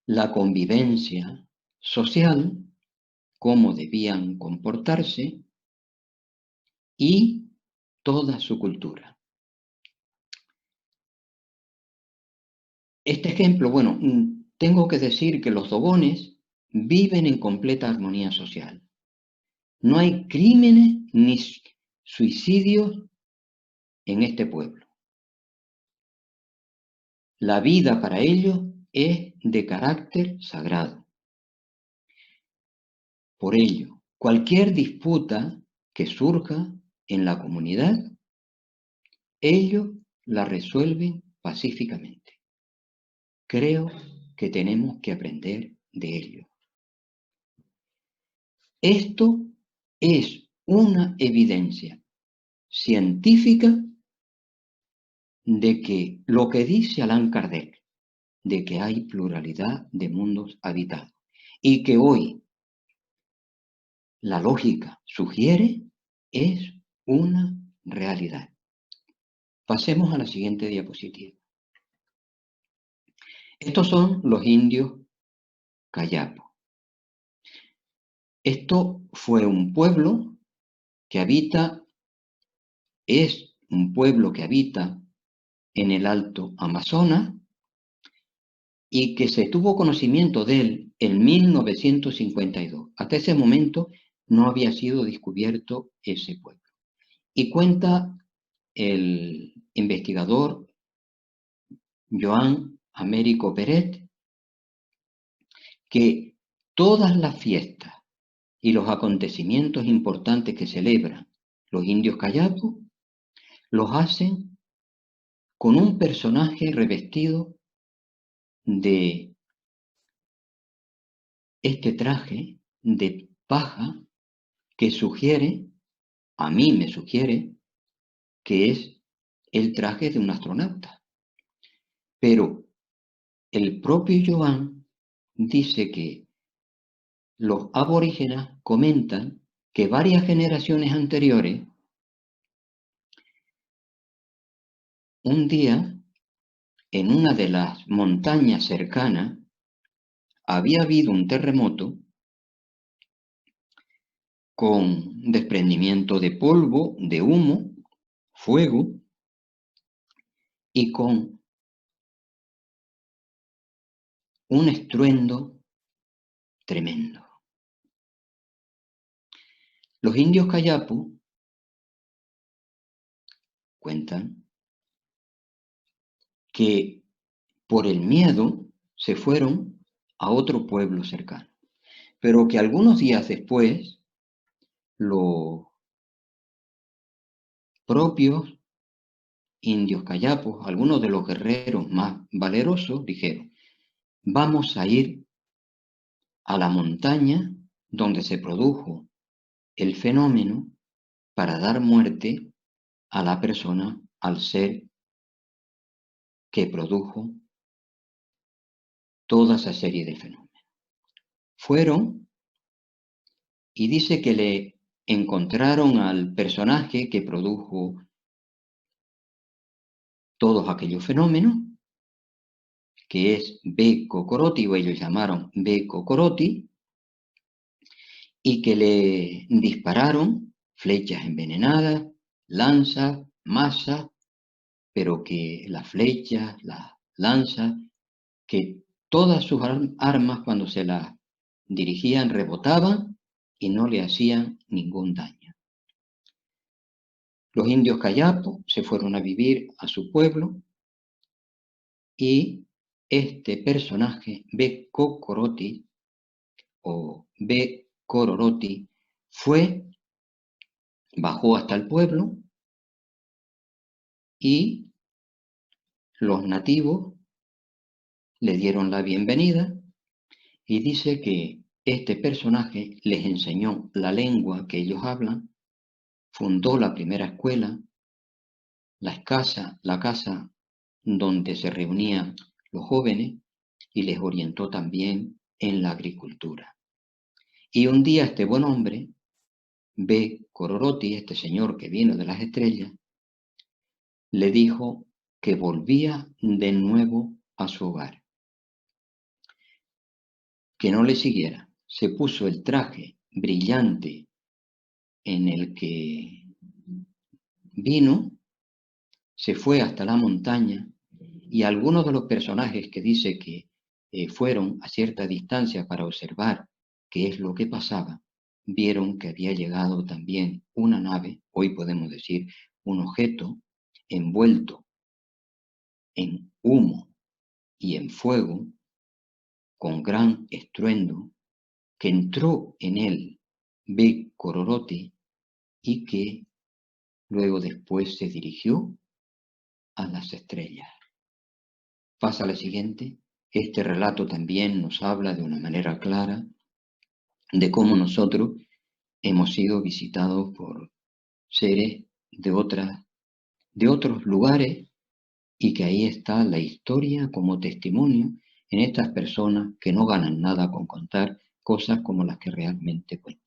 la convivencia social, cómo debían comportarse y toda su cultura. Este ejemplo, bueno, tengo que decir que los dogones viven en completa armonía social. No hay crímenes ni suicidios en este pueblo. La vida para ellos es de carácter sagrado. Por ello, cualquier disputa que surja en la comunidad, ellos la resuelven pacíficamente. Creo que tenemos que aprender de ello. Esto es una evidencia científica de que lo que dice Allan Kardec, de que hay pluralidad de mundos habitados y que hoy la lógica sugiere, es una realidad. Pasemos a la siguiente diapositiva. Estos son los indios Kayapo. Esto fue un pueblo que habita, es un pueblo que habita en el Alto Amazonas y que se tuvo conocimiento de él en 1952. Hasta ese momento no había sido descubierto ese pueblo. Y cuenta el investigador Joan Américo Peret que todas las fiestas y los acontecimientos importantes que celebran los indios Kayapo los hacen con un personaje revestido de este traje de paja que sugiere, a mí me sugiere, que es el traje de un astronauta. Pero el propio Joan dice que los aborígenes comentan que varias generaciones anteriores, un día, en una de las montañas cercanas, había habido un terremoto con desprendimiento de polvo, de humo, fuego y con un estruendo tremendo. Los indios Kayapo cuentan que por el miedo se fueron a otro pueblo cercano, pero que algunos días después los propios indios Kayapos, algunos de los guerreros más valerosos, dijeron: vamos a ir a la montaña donde se produjo el fenómeno para dar muerte a la persona, al ser que produjo toda esa serie de fenómenos. Fueron y dice que le encontraron al personaje que produjo todos aquellos fenómenos, que es B. Cocoroti, o ellos llamaron B. Cocoroti, y que le dispararon flechas envenenadas, lanzas, masas, pero que las flechas, las lanzas, que todas sus armas cuando se las dirigían rebotaban y no le hacían ningún daño. Los indios Kayapo se fueron a vivir a su pueblo y este personaje, B. Cocoroti o B. Cororoti, bajó hasta el pueblo y los nativos le dieron la bienvenida y dice que este personaje les enseñó la lengua que ellos hablan, fundó la primera escuela, la casa donde se reunían los jóvenes y les orientó también en la agricultura. Y un día este buen hombre ve Cororoti, este señor que vino de las estrellas, le dijo que volvía de nuevo a su hogar, que no le siguiera. Se puso el traje brillante en el que vino, se fue hasta la montaña y algunos de los personajes que dice que fueron a cierta distancia para observar qué es lo que pasaba, vieron que había llegado también una nave, hoy podemos decir un objeto, envuelto en humo y en fuego, con gran estruendo, que entró en él Big Cororoti y que luego después se dirigió a las estrellas. Pasa a la siguiente. Este relato también nos habla de una manera clara de cómo nosotros hemos sido visitados por seres de otros lugares y que ahí está la historia como testimonio en estas personas que no ganan nada con contar cosas como las que realmente cuentan.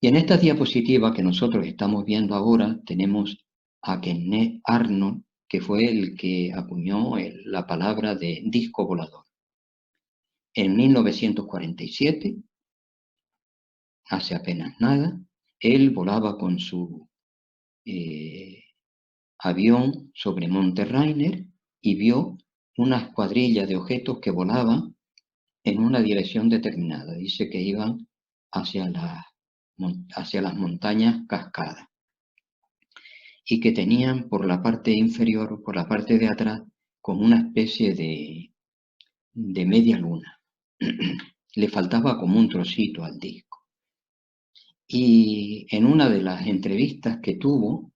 Y en esta diapositiva que nosotros estamos viendo ahora tenemos a Kenneth Arnold, que fue el que acuñó la palabra de disco volador. En 1947, hace apenas nada, él volaba con su avión sobre Monte Rainier y vio una escuadrilla de objetos que volaban en una dirección determinada. Dice que iban hacia las montañas Cascada y que tenían por la parte inferior, por la parte de atrás, como una especie de media luna. Le faltaba como un trocito al disco. Y en una de las entrevistas que tuvo,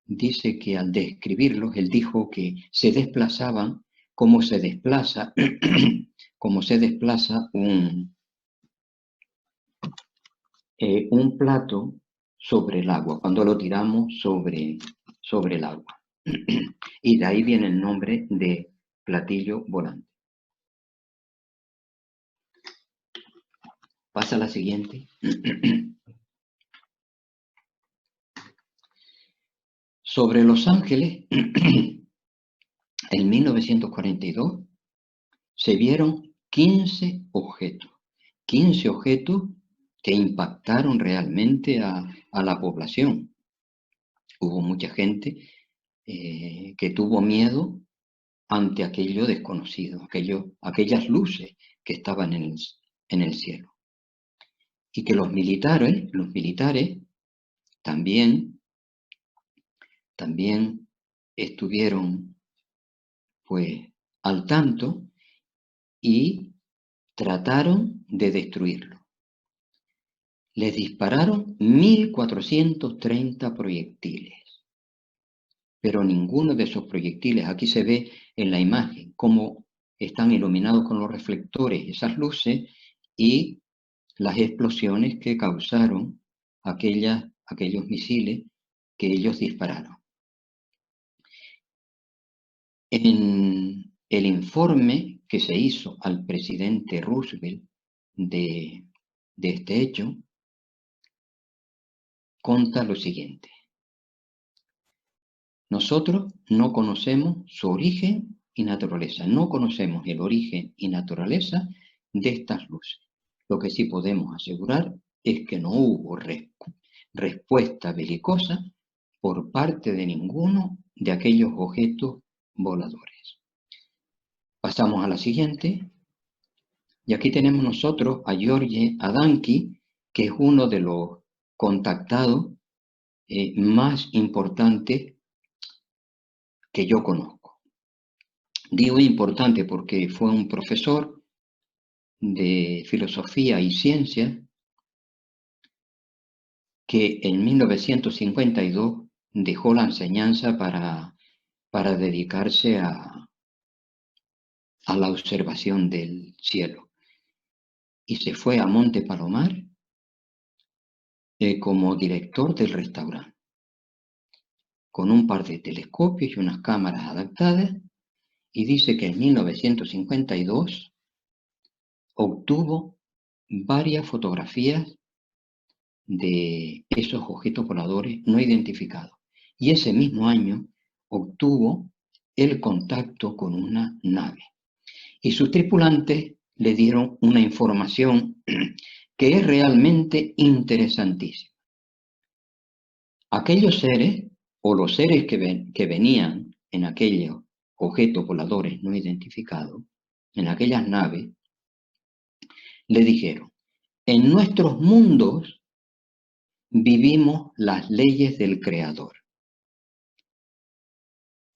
dice que al describirlos, él dijo que se desplazaban como se desplaza, como se desplaza un plato sobre el agua, cuando lo tiramos sobre el agua. Y de ahí viene el nombre de platillo volante. Pasa a la siguiente. Sobre Los Ángeles, en 1942, se vieron 15 objetos. 15 objetos que impactaron realmente a la población. Hubo mucha gente que tuvo miedo ante aquello desconocido, aquellas luces que estaban en el cielo. Y que los militares también estuvieron pues al tanto y trataron de destruirlo. Les dispararon 1.430 proyectiles, pero ninguno de esos proyectiles, aquí se ve en la imagen cómo están iluminados con los reflectores esas luces y las explosiones que causaron aquellos misiles que ellos dispararon. En el informe que se hizo al presidente Roosevelt de este hecho, conta lo siguiente. Nosotros no conocemos su origen y naturaleza. No conocemos el origen y naturaleza de estas luces. Lo que sí podemos asegurar es que no hubo respuesta belicosa por parte de ninguno de aquellos objetos voladores. Pasamos a la siguiente. Y aquí tenemos nosotros a George Adamski, que es uno de los contactados más importantes que yo conozco. Digo importante porque fue un profesor de filosofía y ciencia que en 1952 dejó la enseñanza para dedicarse a la observación del cielo. Y se fue a Monte Palomar como director del restaurante, con un par de telescopios y unas cámaras adaptadas, y dice que en 1952 obtuvo varias fotografías de esos objetos voladores no identificados. Y ese mismo año obtuvo el contacto con una nave. Y sus tripulantes le dieron una información que es realmente interesantísima. Aquellos seres, o los seres que venían en aquellos objetos voladores no identificados, en aquellas naves, le dijeron: en nuestros mundos vivimos las leyes del Creador.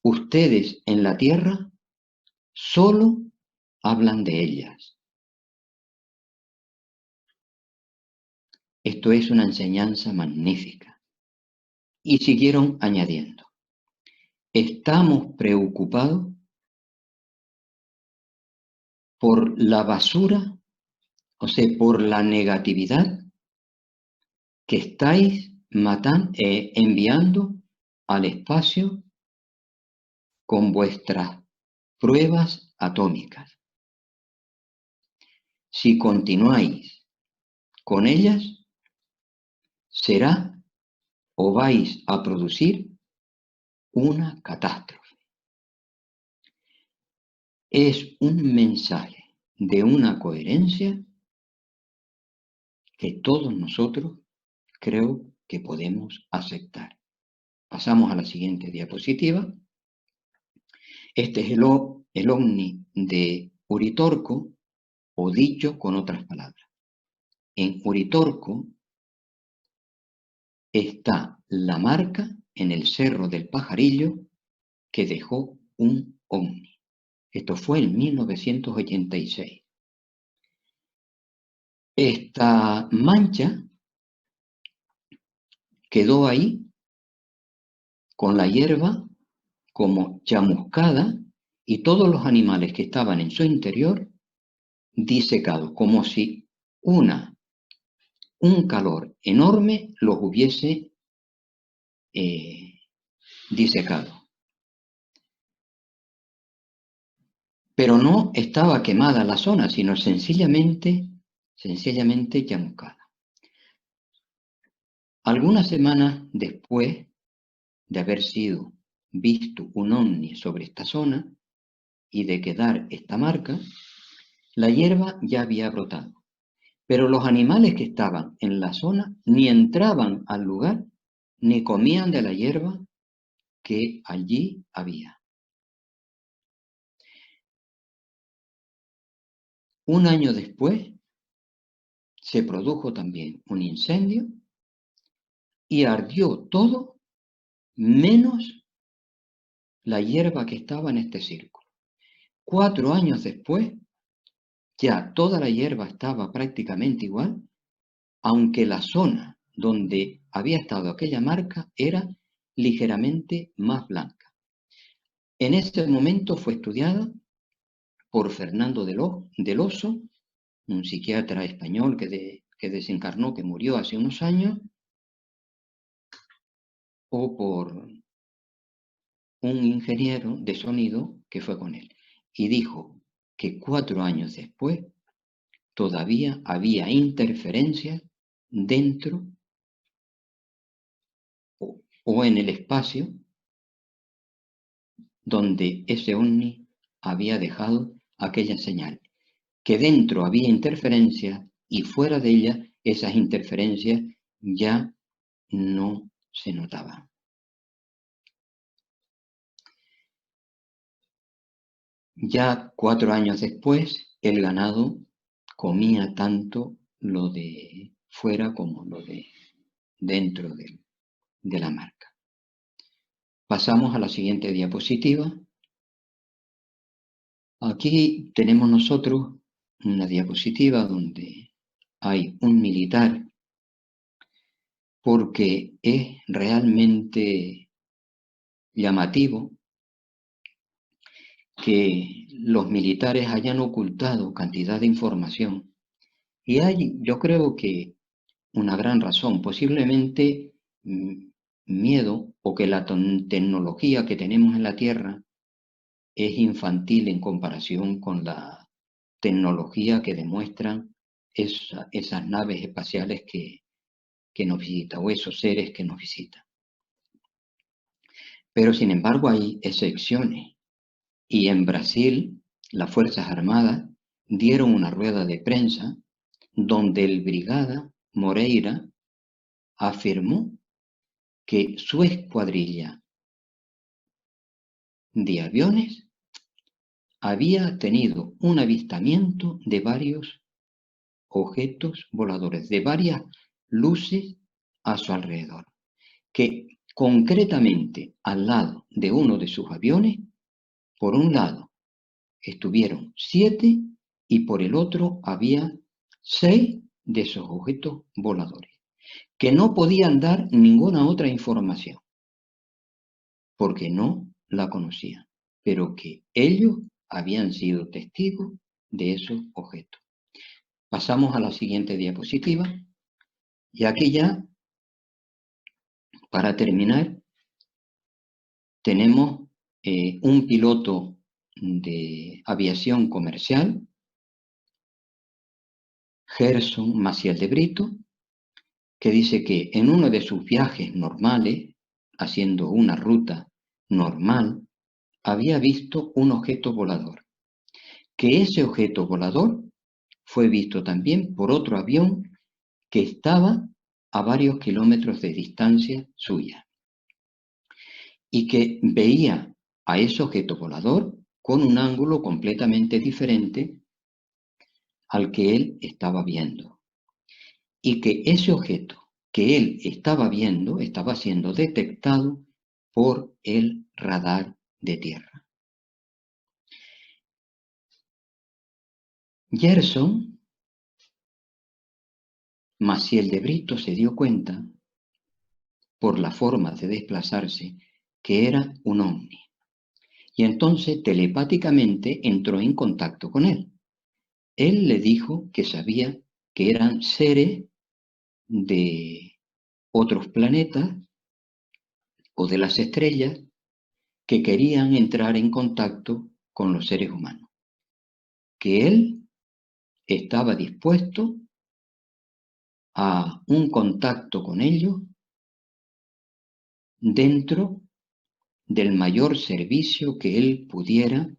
Ustedes en la Tierra solo hablan de ellas. Esto es una enseñanza magnífica. Y siguieron añadiendo: estamos preocupados por la basura, o sea, por la negatividad que estáis enviando al espacio con vuestras pruebas atómicas. Si continuáis con ellas, será o vais a producir una catástrofe. Es un mensaje de una coherencia que todos nosotros creo que podemos aceptar. Pasamos a la siguiente diapositiva. Este es el ovni de Uritorco, o dicho con otras palabras. En Uritorco está la marca en el Cerro del Pajarillo que dejó un ovni. Esto fue en 1986. Esta mancha quedó ahí con la hierba como chamuscada y todos los animales que estaban en su interior disecados, como si un calor enorme los hubiese disecado. Pero no estaba quemada la zona, sino sencillamente chamuscada. Algunas semanas después de haber sido visto un ovni sobre esta zona y de quedar esta marca, la hierba ya había brotado. Pero los animales que estaban en la zona ni entraban al lugar ni comían de la hierba que allí había. Un año después se produjo también un incendio y ardió todo menos la hierba que estaba en este círculo. 4 años después, ya toda la hierba estaba prácticamente igual, aunque la zona donde había estado aquella marca era ligeramente más blanca. En ese momento fue estudiada por Fernando del Oso, un psiquiatra español que desencarnó, que murió hace unos años, o por un ingeniero de sonido que fue con él. Y dijo que 4 años después todavía había interferencias dentro o en el espacio donde ese ovni había dejado aquella señal. Que dentro había interferencias y fuera de ella esas interferencias ya no se notaban. Ya 4 años después, el ganado comía tanto lo de fuera como lo de dentro de la marca. Pasamos a la siguiente diapositiva. Aquí tenemos nosotros una diapositiva donde hay un militar, porque es realmente llamativo que los militares hayan ocultado cantidad de información. Y yo creo que una gran razón, posiblemente miedo o que la tecnología que tenemos en la Tierra es infantil en comparación con la tecnología que demuestran esas naves espaciales que nos visitan o esos seres que nos visitan. Pero sin embargo hay excepciones y en Brasil las Fuerzas Armadas dieron una rueda de prensa donde el brigada Moreira afirmó que su escuadrilla de aviones había tenido un avistamiento de varios objetos voladores, de varias luces a su alrededor, que concretamente al lado de uno de sus aviones, por un lado estuvieron 7 y por el otro había 6 de esos objetos voladores, que no podían dar ninguna otra información, porque no la conocían, pero que ellos habían sido testigos de esos objetos. Pasamos a la siguiente diapositiva, y aquí ya, para terminar, tenemos un piloto de aviación comercial, Gerson Maciel de Brito, que dice que en uno de sus viajes normales, haciendo una ruta normal, había visto un objeto volador, que ese objeto volador fue visto también por otro avión que estaba a varios kilómetros de distancia suya y que veía a ese objeto volador con un ángulo completamente diferente al que él estaba viendo, y que ese objeto que él estaba viendo estaba siendo detectado por el radar de tierra. Gerson Maciel de Brito se dio cuenta, por la forma de desplazarse, que era un ovni, y entonces telepáticamente entró en contacto con él. Él le dijo que sabía que eran seres de otros planetas o de las estrellas que querían entrar en contacto con los seres humanos, que él estaba dispuesto a un contacto con ellos dentro del mayor servicio que él pudiera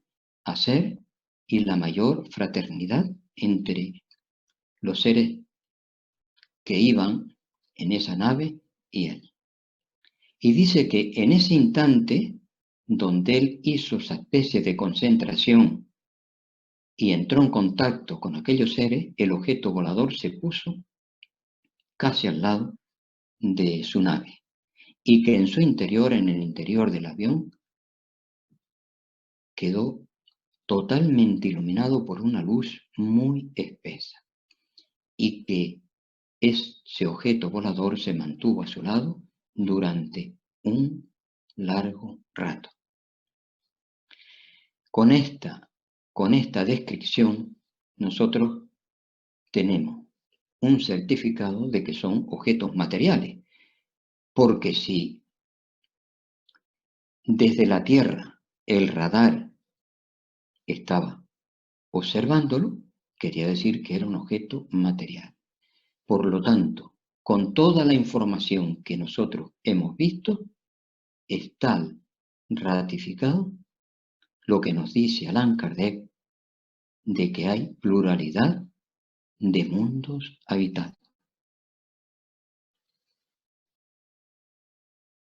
hacer y la mayor fraternidad entre los seres que iban en esa nave y él. Y dice que en ese instante donde él hizo esa especie de concentración y entró en contacto con aquellos seres, el objeto volador se puso casi al lado de su nave, y que en su interior, en el interior del avión, quedó totalmente iluminado por una luz muy espesa, y que ese objeto volador se mantuvo a su lado durante un largo rato. Con esta descripción, nosotros tenemos un certificado de que son objetos materiales, porque si desde la Tierra el radar estaba observándolo, quería decir que era un objeto material. Por lo tanto, con toda la información que nosotros hemos visto, está ratificado lo que nos dice Allan Kardec de que hay pluralidad de mundos habitados.